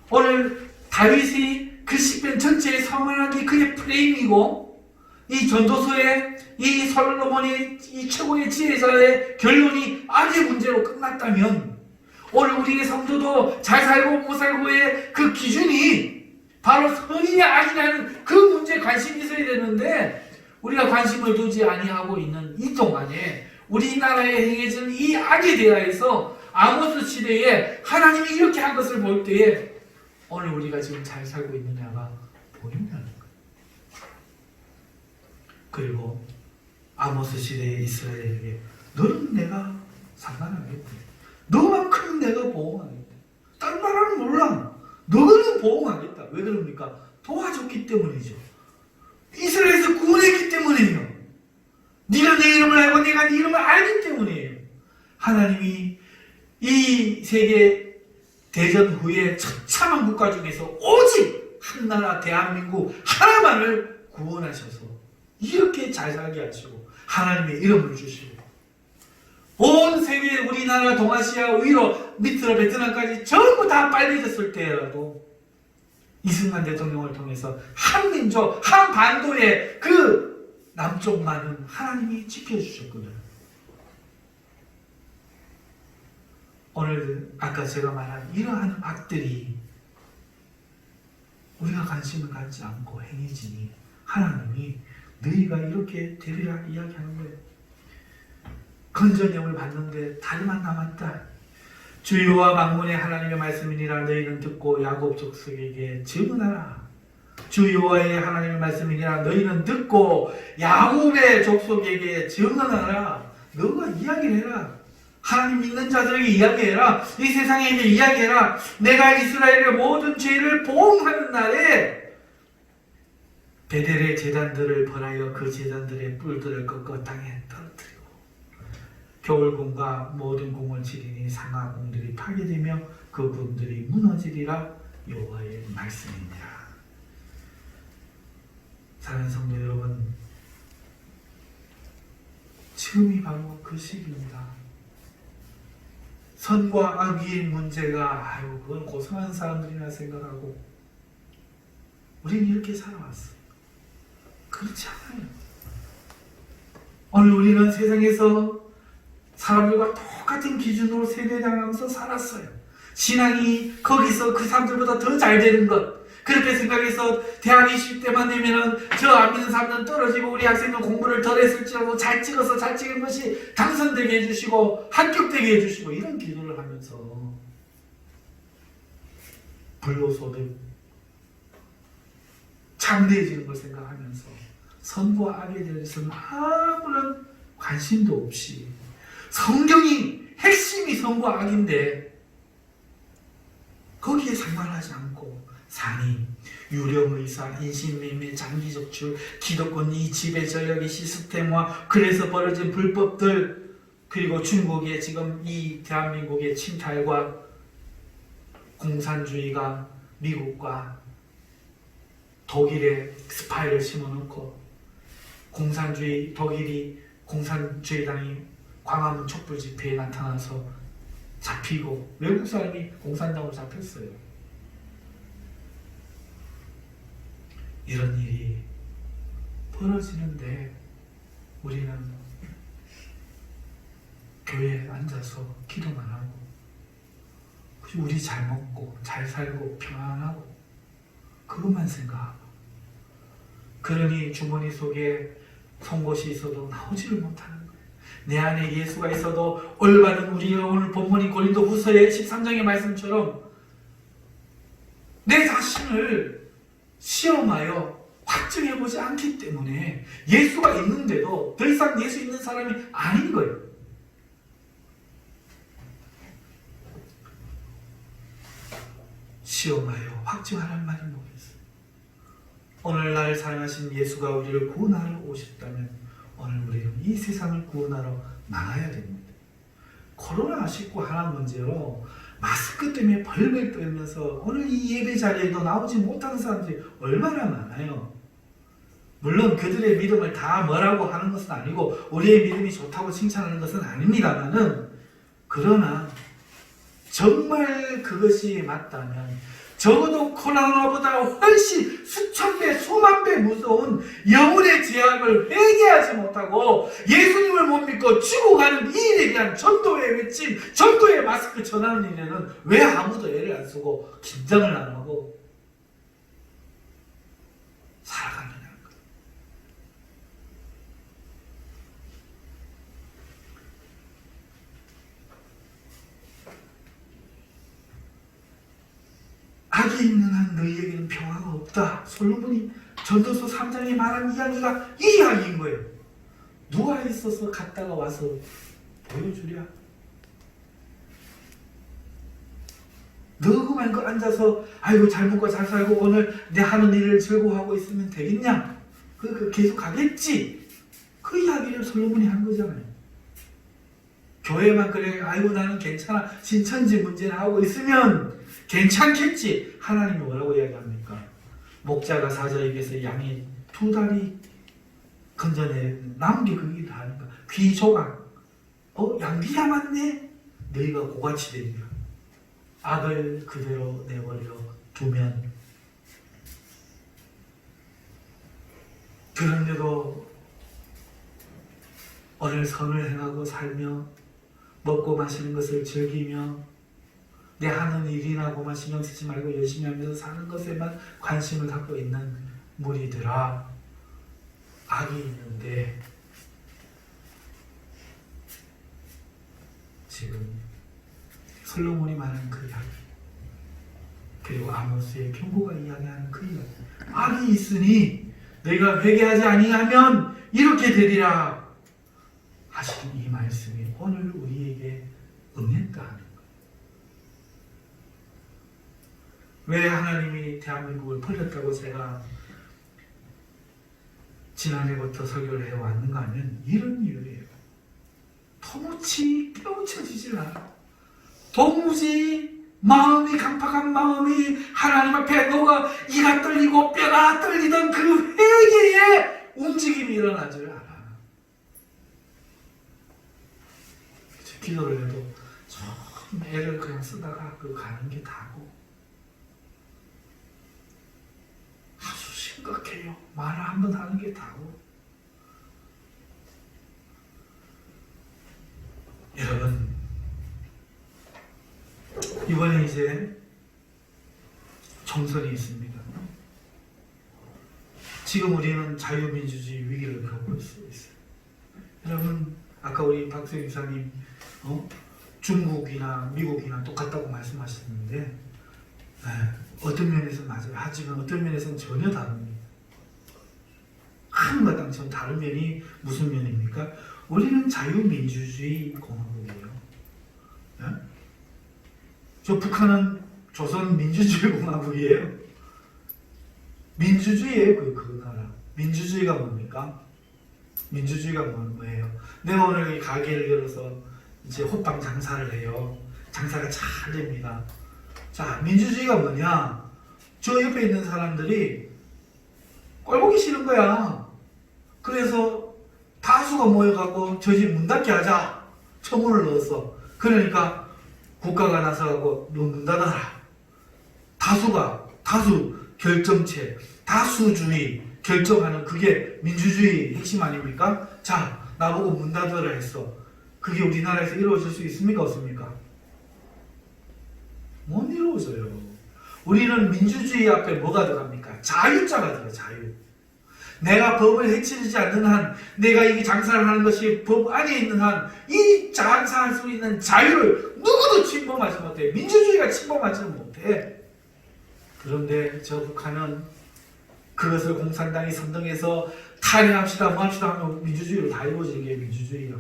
오늘 다윗이 그 시편 전체의 서문하기 그의 프레임이고 이 전도서의 이 솔로몬의 이 최고의 지혜자의 결론이 악의 문제로 끝났다면 오늘 우리의 성도도 잘 살고 못 살고의 그 기준이 바로 선이냐 악이냐는 그 문제에 관심이 있어야 되는데 우리가 관심을 두지 아니하고 있는 이 동안에 우리나라에 행해진 이 악에 대하여서 아모스 시대에 하나님이 이렇게 한 것을 볼 때에 오늘 우리가 지금 잘 살고 있느냐가 보인다는 거예요. 그리고 아모스 시대의 이스라엘에게 너는 내가 상관하겠다. 너만큼은 내가 보호하겠다. 다른 나라는 몰라. 너는 보호하겠다. 왜 그럽니까? 도와줬기 때문이죠. 이스라엘에서 구원했기 때문이에요. 네가 내 이름을 알고 내가 네 이름을 알기 때문이에요. 하나님이 이 세계 대전 후에 처참한 국가 중에서 오직 한 나라 대한민국 하나만을 구원하셔서 이렇게 잘 살게 하시고 하나님의 이름을 주시고 온 세계 우리나라 동아시아 위로 밑으로 베트남까지 전부 다 빨개졌을 때라도 이승만 대통령을 통해서 한민족 한반도의 그 남쪽만은 하나님이 지켜주셨거든요. 오늘 아까 제가 말한 이러한 악들이 우리가 관심을 갖지 않고 행해지니 하나님이 너희가 이렇게 되리라 이야기하는 거예요. 건전형을 받는데 다리만 남았다. 주 여호와 만군의 하나님의 말씀이니라 너희는 듣고 야곱 족속에게 증언하라. 주 여호와의 하나님의 말씀이니라 너희는 듣고 야곱의 족속에게 증언하라. 너가 이야기를 해라. 하나님 믿는 자들에게 이야기해라. 이 세상에게 이야기해라. 내가 이스라엘의 모든 죄를 보응하는 날에 베델의 제단들을 벌하여 그 제단들의 뿔들을 꺾어 땅에 떨어뜨리고 겨울궁과 모든 궁을 지리니 상하궁들이 파괴되며 그 궁들이 무너지리라. 여호와의 말씀이니라. 사랑하는 성도 여러분, 지금이 바로 그 시기입니다. 선과 악의 문제가 그건 고상한 사람들이나 생각하고 우리는 이렇게 살아왔어. 그렇지 않아요. 오늘 우리는 세상에서 사람들과 똑같은 기준으로 세뇌당하면서 살았어요. 신앙이 거기서 그 사람들보다 더 잘 되는 것 그렇게 생각해서 대학 20대만 되면은 저 안 믿는 사람들은 떨어지고 우리 학생들 공부를 덜 했을지라도 잘 찍어서 잘 찍은 것이 당선되게 해주시고 합격되게 해주시고 이런 기도를 하면서 불로소득 창대해지는 걸 생각하면서 선과 악에 대해서는 아무런 관심도 없이 성경이 핵심이 선과 악인데 거기에 상관하지 않고 산이 유령의사, 인신매매, 장기적출, 기득권이 지배 전략의 시스템화 그래서 벌어진 불법들 그리고 중국의 지금 이 대한민국의 침탈과 공산주의가 미국과 독일에 스파이를 심어놓고 공산주의 독일이 공산주의당이 광화문 촛불 집회에 나타나서 잡히고 외국 사람이 공산당으로 잡혔어요. 이런 일이 벌어지는데 우리는 교회에 앉아서 기도만 하고 우리 잘 먹고 잘 살고 평안하고 그것만 생각하고 그러니 주머니 속에 송곳이 있어도 나오지를 못하는 거예요. 내 안에 예수가 있어도 올바른 우리가 오늘 본문인 고린도후서의 13장의 말씀처럼 내 자신을 시험하여 확증해보지 않기 때문에 예수가 있는데도 더 이상 예수 있는 사람이 아닌 거예요. 시험하여 확증하라는 말이 뭐겠어요? 오늘날 사랑하신 예수가 우리를 구원하러 오셨다면 오늘 우리는 이 세상을 구원하러 나가야 됩니다. 코로나19 하나 문제로 마스크 때문에 벌벌 떨면서 오늘 이 예배 자리에도 나오지 못하는 사람들이 얼마나 많아요. 물론 그들의 믿음을 다 뭐라고 하는 것은 아니고 우리의 믿음이 좋다고 칭찬하는 것은 아닙니다만은, 그러나 정말 그것이 맞다면 적어도 코로나보다 훨씬 수천 배, 수만 배 무서운 영혼의 제약을 회개하지 못하고 예수님을 못 믿고 죽어가는 이 일에 대한 전도의 외침, 전도의 마스크 전하는 일에는 왜 아무도 애를 안 쓰고 긴장을 안 하고 살아가느냐는 거예요. 악이 있는 한 너희에게는 평화가 없다. 솔로몬이 전도서 3장에 말한 이야기가 이 이야기인 거예요. 누가 있어서 갔다가 와서 보여주랴? 너 그만 그 앉아서 아이고 잘 먹고 잘 살고 오늘 내 하는 일을 즐거워하고 있으면 되겠냐? 그 계속 가겠지? 그 이야기를 솔로몬이 한 거잖아요. 교회만 그래 아이고 나는 괜찮아 신천지 문제를 하고 있으면 괜찮겠지. 하나님이 뭐라고 이야기합니까? 목자가 사자에게서 양이 2다리 건져내 남은 게 그게 다니까 귀 조각 양귀가 많네. 너희가 고같이 되니까 악을 그대로 내버려 두면, 그런데도 오늘 선을 행하고 살며 먹고 마시는 것을 즐기며 내 하는 일이나고만 신경 쓰지 말고 열심히 하면서 사는 것에만 관심을 갖고 있는 무리들아, 악이 있는데 지금 솔로몬이 말하는 그 이야기, 그리고 아모스의 경고가 이야기하는 그 이야기, 악이 있으니 너희가 회개하지 아니하면 이렇게 되리라 하시는 이 말씀이 오늘 우리에게 응했다 하는 거예요. 왜 하나님이 대한민국을 버렸다고 제가 지난해부터 설교를 해왔는가 하면 이런 이유예요. 도무지 뼈쳐지질 않아. 도무지 마음이 강팍한 마음이 하나님 앞에 너가 이가 떨리고 뼈가 떨리던 그 회개의 움직임이 일어나질 않아. 기도를 해도 좀 애를 그냥 쓰다가 그 가는 게 다고 아주 심각해요. 말을 한번 하는 게 다고. 여러분, 이번에 이제 총선이 있습니다. 지금 우리는 자유민주주의 위기를 겪고 있어요. 여러분, 아까 우리 박수영 이사님 중국이나 미국이나 똑같다고 말씀하셨는데 어떤 면에서 맞아요. 하지만 어떤 면에서는 전혀 다릅니다. 한마당 전 다른 면이 무슨 면입니까? 우리는 자유민주주의 공화국이에요. 네? 저 북한은 조선민주주의 공화국이에요. 민주주의예요. 그 나라. 민주주의가 뭡니까? 민주주의가 뭐예요? 내가 오늘 이 가게를 열어서 이제 호빵 장사를 해요. 장사가 잘 됩니다. 자, 민주주의가 뭐냐? 저 옆에 있는 사람들이 꼴보기 싫은 거야. 그래서 다수가 모여가고 저 집 문 닫게 하자. 처분을 넣었어. 그러니까 국가가 나서가고 너 문 닫아라. 다수 결정체, 다수주의 결정하는 그게 민주주의 핵심 아닙니까? 자, 나보고 문 닫으라 했어. 그게 우리나라에서 이루어질 수 있습니까? 없습니까? 못 이루어져요. 우리는 민주주의 앞에 뭐가 들어갑니까? 자유자가 들어요. 자유. 내가 법을 해치지 않는 한, 내가 이게 장사를 하는 것이 법 안에 있는 한, 이 장사할 수 있는 자유를 누구도 침범하지 못해. 민주주의가 침범하지는 못해. 그런데 저 북한은 그것을 공산당이 선동해서 탄핵합시다, 뭐 합시다 하면 민주주의로 다 이루어지는 게 민주주의야.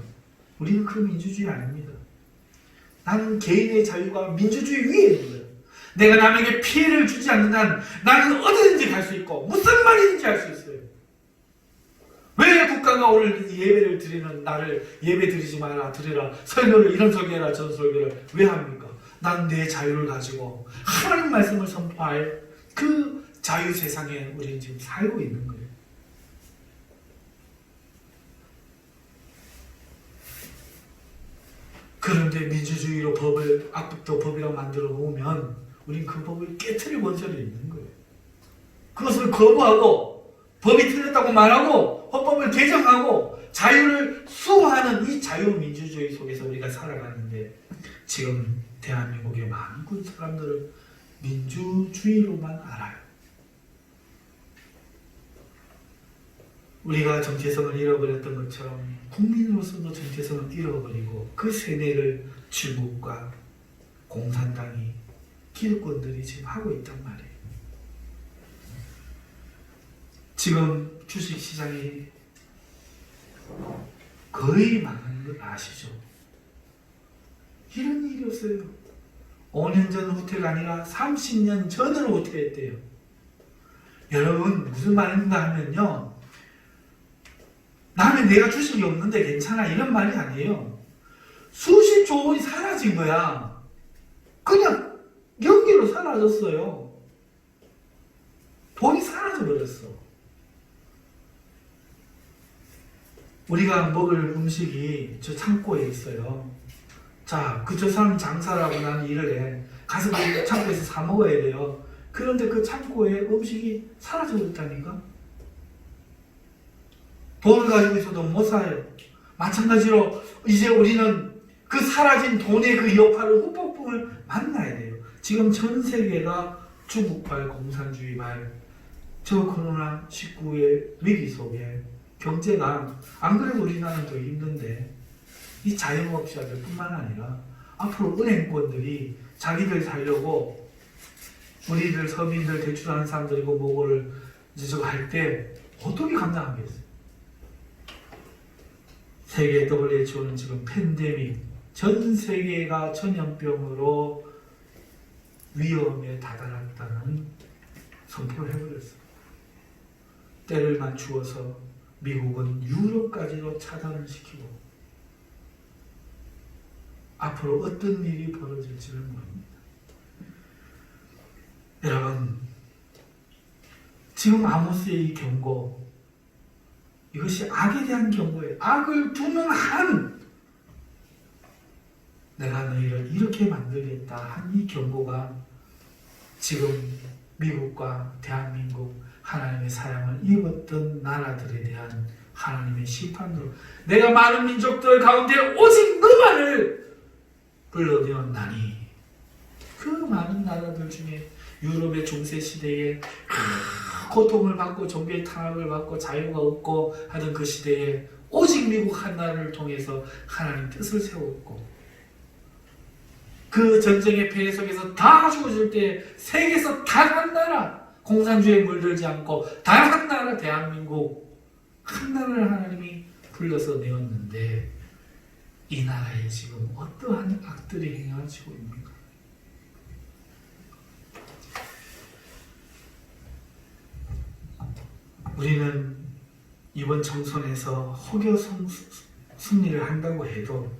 우리는 그 민주주의 아닙니다. 나는 개인의 자유가 민주주의 위에 있는 거예요. 내가 남에게 피해를 주지 않는 한 나는 어디든지 갈 수 있고 무슨 말이든지 할 수 있어요. 왜 국가가 오늘 예배를 드리는 나를 예배 드리지 마라, 드리라, 설교를 이런 설교해라, 저런 설교를 왜 합니까? 난 내 자유를 가지고 하나님 말씀을 선포할 그 자유 세상에 우리는 지금 살고 있는 거예요. 그런데 민주주의로 법을 악법도 법이라고 만들어 놓으면 우린 그 법을 깨트릴 원전에 있는 거예요. 그것을 거부하고 법이 틀렸다고 말하고 헌법을 개정하고 자유를 수호하는 이 자유민주주의 속에서 우리가 살아가는데 지금 대한민국의 많은 사람들은 민주주의로만 알아요. 우리가 정체성을 잃어버렸던 것처럼 국민으로서도 정체성을 잃어버리고 그 세뇌를 중국과 공산당이 기득권들이 지금 하고 있단 말이에요. 지금 주식시장이 거의 망하는 걸 아시죠? 이런 일이 없어요. 5년 전 후퇴가 아니라 30년 전으로 후퇴했대요. 여러분 무슨 말인가 하면요, 나는 내가 주식이 없는데 괜찮아 이런 말이 아니에요. 수십조 원이 사라진 거야. 그냥 연기로 사라졌어요. 돈이 사라져버렸어. 우리가 먹을 음식이 저 창고에 있어요. 자, 저 사람 장사를 하고 나는 일을 해. 가서 그 창고에서 사 먹어야 돼요. 그런데 그 창고에 음식이 사라져버렸다니까? 돈을 가지고 있어도 못 사요. 마찬가지로 이제 우리는 그 사라진 돈의 그 여파를 후폭풍을 만나야 돼요. 지금 전 세계가 중국발 공산주의발 저 코로나19의 위기 속에 경제가 안 그래도 우리나라는 더 힘든데 이 자영업자들 뿐만 아니라 앞으로 은행권들이 자기들 살려고 우리들 서민들 대출하는 사람들이고 뭐고를 이제 저거 할 때 어떻게 감당하겠어요? 세계 WHO는 지금 팬데믹, 전 세계가 전염병으로 위험에 다다랐다는 선포를 해버렸어요. 때를 맞추어서 미국은 유럽까지도 차단을 시키고 앞으로 어떤 일이 벌어질지를 모릅니다. 여러분, 지금 아모스의 이 경고, 이것이 악에 대한 경고예요. 악을 두는 한 내가 너희를 이렇게 만들겠다 한 이 경고가 지금 미국과 대한민국 하나님의 사랑을 입었던 나라들에 대한 하나님의 심판으로 내가 많은 민족들 가운데 오직 너만을 불러내었나니 그 많은 나라들 중에 유럽의 중세시대에 고통을 받고 종교의 탄압을 받고 자유가 없고 하던 그 시대에 오직 미국 한 나라를 통해서 하나님 뜻을 세웠고 그 전쟁의 폐해 속에서 다 죽어질 때 세계에서 단 한 나라 공산주의에 물들지 않고 단 한 나라 대한민국 한 나라를 하나님이 불러서 내었는데 이 나라에 지금 어떠한 악들이 행해지고 있습니까? 우리는 이번 총선에서 혹여 승리를 한다고 해도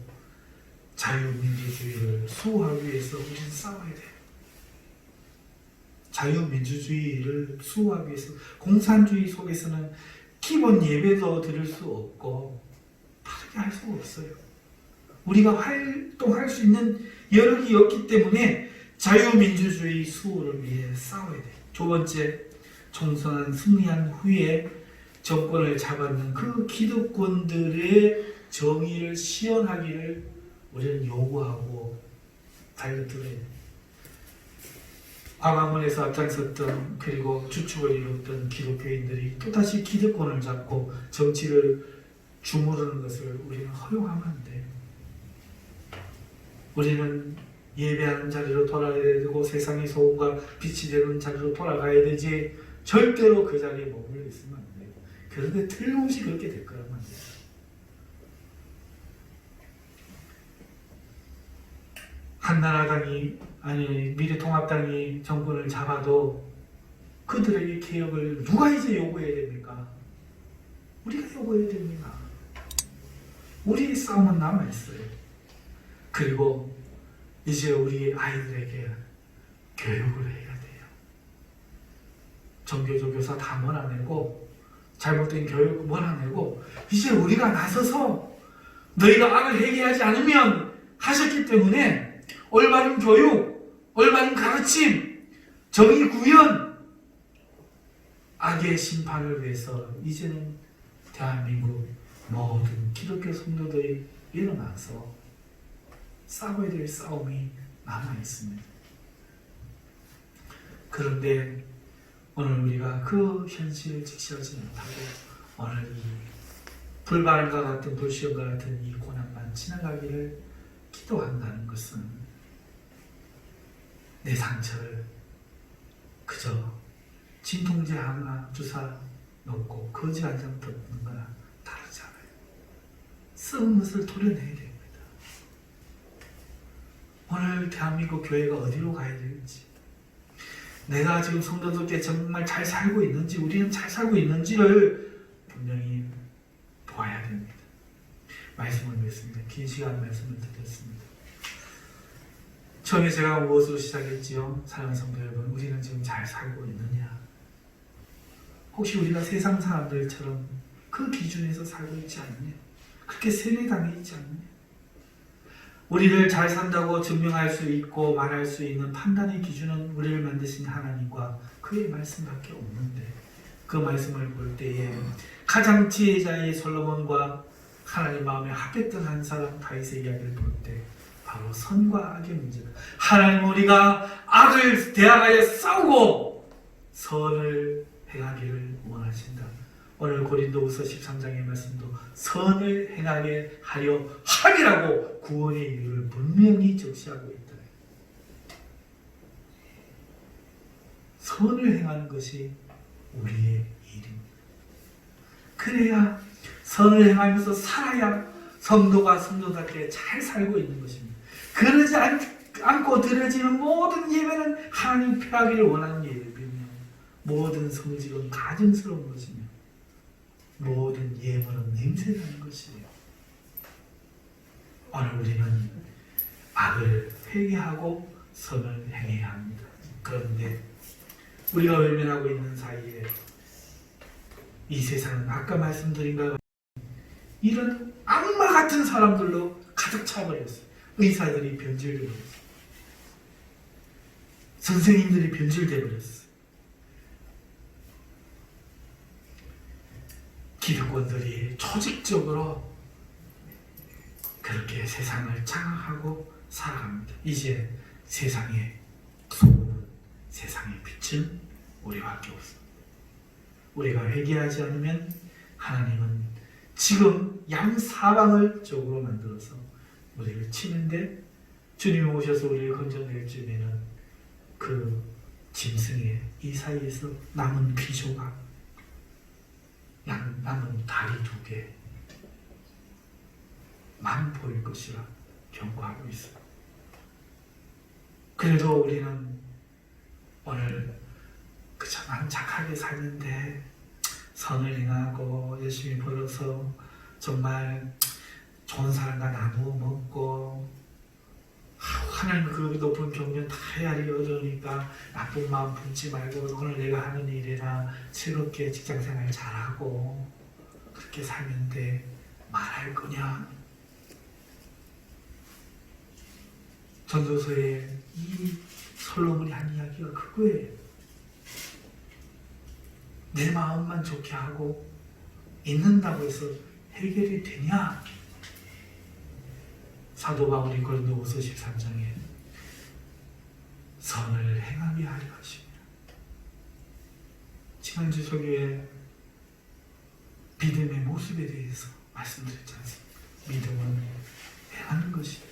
자유민주주의를 수호하기 위해서 우리는 싸워야 돼요. 자유민주주의를 수호하기 위해서 공산주의 속에서는 기본 예배도 드릴 수 없고 다르게 할 수가 없어요. 우리가 활동할 수 있는 여력이 없기 때문에 자유민주주의 수호를 위해 싸워야 돼요. 두 번째, 총선은 승리한 후에 정권을 잡았는 그 기득권들의 정의를 시현하기를 우리는 요구하고 달려들어야 돼요. 광화문에서 앞장섰던 그리고 주축을 이뤘던 기독교인들이 또다시 기득권을 잡고 정치를 주무르는 것을 우리는 허용하면 안 돼요. 우리는 예배하는 자리로 돌아가야 되고 세상의 소금과 빛이 되는 자리로 돌아가야 되지 절대로 그 자리에 머물러 있으면 안 돼요. 그런데 틀림없이 그렇게 될 거란 말이에요. 한나라당이 아니 미래통합당이 정권을 잡아도 그들에게 개혁을 누가 이제 요구해야 됩니까? 우리가 요구해야 됩니다. 우리의 싸움은 남아있어요. 그리고 이제 우리 아이들에게 교육을 해야 돼요. 정교조 교사 다 몰아내고 잘못된 교육 몰아내고 이제 우리가 나서서 너희가 악을 해결하지 않으면 하셨기 때문에 올바른 교육, 올바른 가르침, 정의 구현, 악의 심판을 위해서 이제는 대한민국 모든 기독교 성도들이 일어나서 싸워야 될 싸움이 남아있습니다. 그런데 오늘 우리가 그 현실을 직시하지 못하고 오늘 이 불바람과 같은 불시험과 같은 이 고난만 지나가기를 기도한다는 것은 내 상처를 그저 진통제 하나 주사 놓고 거지 한 장 덮는 거나 다르지 않아요. 썩은 것을 도려내야 됩니다. 오늘 대한민국 교회가 어디로 가야 되는지, 내가 지금 성도들께 정말 잘 살고 있는지, 우리는 잘 살고 있는지를 분명히 보아야 됩니다. 말씀을 맺습니다. 긴 시간 말씀을 드렸습니다. 처음에 제가 무엇으로 시작했지요? 사랑하는 성도 여러분, 우리는 지금 잘 살고 있느냐? 혹시 우리가 세상 사람들처럼 그 기준에서 살고 있지 않느냐? 그렇게 세뇌당해 있지 않느냐? 우리를 잘 산다고 증명할 수 있고 말할 수 있는 판단의 기준은 우리를 만드신 하나님과 그의 말씀밖에 없는데, 그 말씀을 볼 때에 가장 지혜자의 솔로몬과 하나님 마음에 합했던 한 사람 다윗의 이야기를 볼 때 바로 선과 악의 문제다. 하나님, 우리가 악을 대항하여 싸우고 선을 행하기를 원하신다. 오늘 고린도후서 13장의 말씀도 선을 행하게 하려 함이라고 구원의 이유를 분명히 적시하고 있다. 선을 행하는 것이 우리의 일입니다. 그래야 선을 행하면서 살아야 성도가 성도답게 잘 살고 있는 것입니다. 그러지 않고 드려지는 모든 예배는 하나님 폐하기를 원하는 예배며, 모든 성직은 가증스러운 것이며, 모든 예물은 냄새나는 것이에요. 오늘 우리는 악을 회개하고 선을 행해야 합니다. 그런데 우리가 외면하고 있는 사이에 이 세상은 아까 말씀드린 것 이런 악마 같은 사람들로 가득 차버렸어요. 의사들이 변질되어 버렸어요. 선생님들이 변질되어 버렸어요. 기득권들이 조직적으로 그렇게 세상을 장악하고 살아갑니다. 이제 세상의 소금은, 세상의 빛은 우리밖에 없습니다. 우리가 회개하지 않으면 하나님은 지금 양사방을 적으로 만들어서 우리를 치는데, 주님이 오셔서 우리를 건져낼 쯤에는 그 짐승의 이 사이에서 남은 피조각, 남은 다리 2개만 보일 것이라 경고하고 있습니다. 그래도 우리는 오늘 그저 나는 착하게 살는데 선을 행하고 열심히 벌어서 정말 좋은 사람과 나누어 먹고 하나님 그 높은 경륜 다 헤아리기 어려우니까 나쁜 마음 품지 말고 오늘 내가 하는 일이나 즐겁게 직장생활 잘하고 그렇게 살는데 말할 거냐? 전도서에 이 솔로몬이 한 이야기가 그거예요. 내 마음만 좋게 하고 있는다고 해서 해결이 되냐? 사도 바울이 고린도후서 13장에 선을 행하게 하려 하십니다. 지난주 설교에 믿음의 모습에 대해서 말씀드렸지 않습니까? 믿음은 행하는 것이다.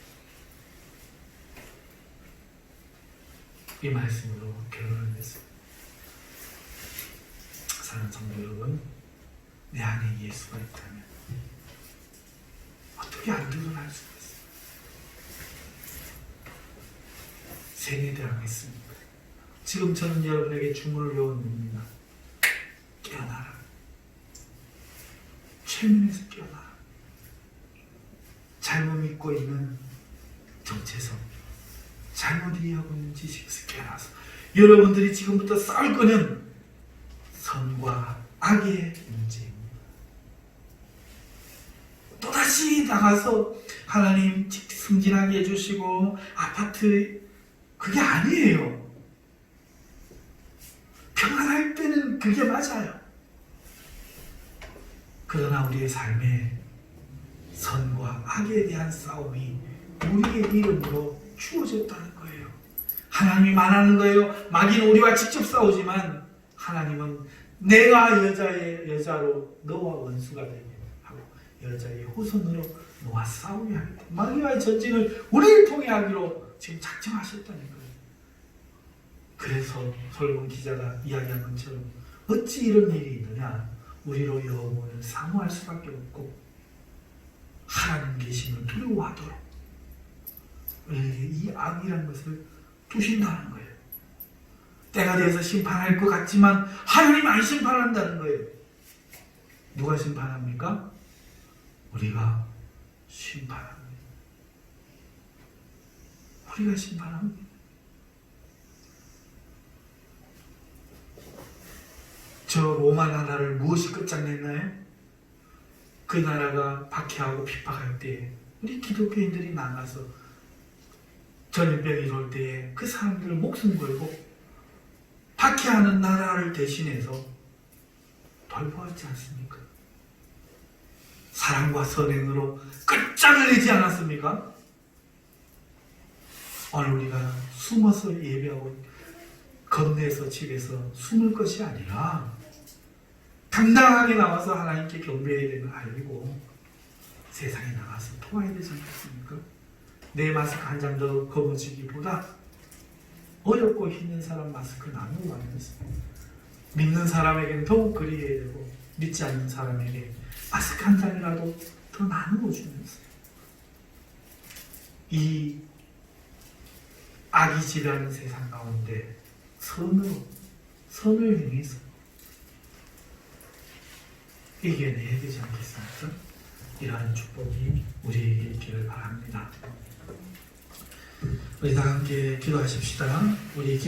이 말씀으로 결론을 냈습니다. 성도 여러분, 내 안에 예수가 있다면 어떻게 안 드러날 수가 있어요? 세뇌당했습니다. 지금 저는 여러분에게 주문을 외워놓습니다. 깨어나라. 최면에서 깨어나라. 잘못 믿고 있는 정체성, 잘못 이해하고 있는 지식에서 깨어나서 여러분들이 지금부터 싸울 거는 선과 악의 문제입니다. 또다시 나가서 하나님 승진하게 해주시고 아파트, 그게 아니에요. 평안할 때는 그게 맞아요. 그러나 우리의 삶에 선과 악에 대한 싸움이 우리의 이름으로 주어졌다는 거예요. 하나님이 말하는 거예요. 마귀는 우리와 직접 싸우지만 하나님은 내가 여자로 너와 원수가 되게 하고 여자의 후손으로 너와 싸우게 하겠다. 마귀와의 전쟁을 우리를 통해 하기로 지금 작정하셨다는 거예요. 그래서 솔로몬 기자가 이야기한 것처럼 어찌 이런 일이 있느냐, 우리로 영혼을 사모할 수밖에 없고 하나님 계심을 두려워하도록 우리에게 이 악이라는 것을 두신다는 거예요. 때가 되어서 심판할 것 같지만 하나님 안 심판한다는 거예요. 누가 심판합니까? 우리가 심판합니다. 우리가 심판합니다. 저 로마 나라를 무엇이 끝장냈나요? 그 나라가 박해하고 핍박할 때 우리 기독교인들이 나가서 전염병이 일어날 때에 그 사람들 목숨 걸고 박해하는 나라를 대신해서 돌보았지 않습니까? 사랑과 선행으로 끝장을 내지 않았습니까? 오늘 우리가 숨어서 예배하고 겁내서 집에서 숨을 것이 아니라 당당하게 나와서 하나님께 경배해야 되는 알고 세상에 나가서 통화해야 되지 않겠습니까? 내 마스크 한 장 더 거머쥐기보다 어렵고 힘든 사람 마스크 나누고 가는 것입니다. 믿는 사람에게는 더욱 그리해야 되고 믿지 않는 사람에게 마스크 한 장이라도 더 나누어 주면서 이 악이 지배하는 세상 가운데 선을 행해서 이겨내야 되지 않겠습니까? 이러한 축복이 우리에게 있기를 바랍니다. 우리 다 함께 기도하십시다. 우리 기도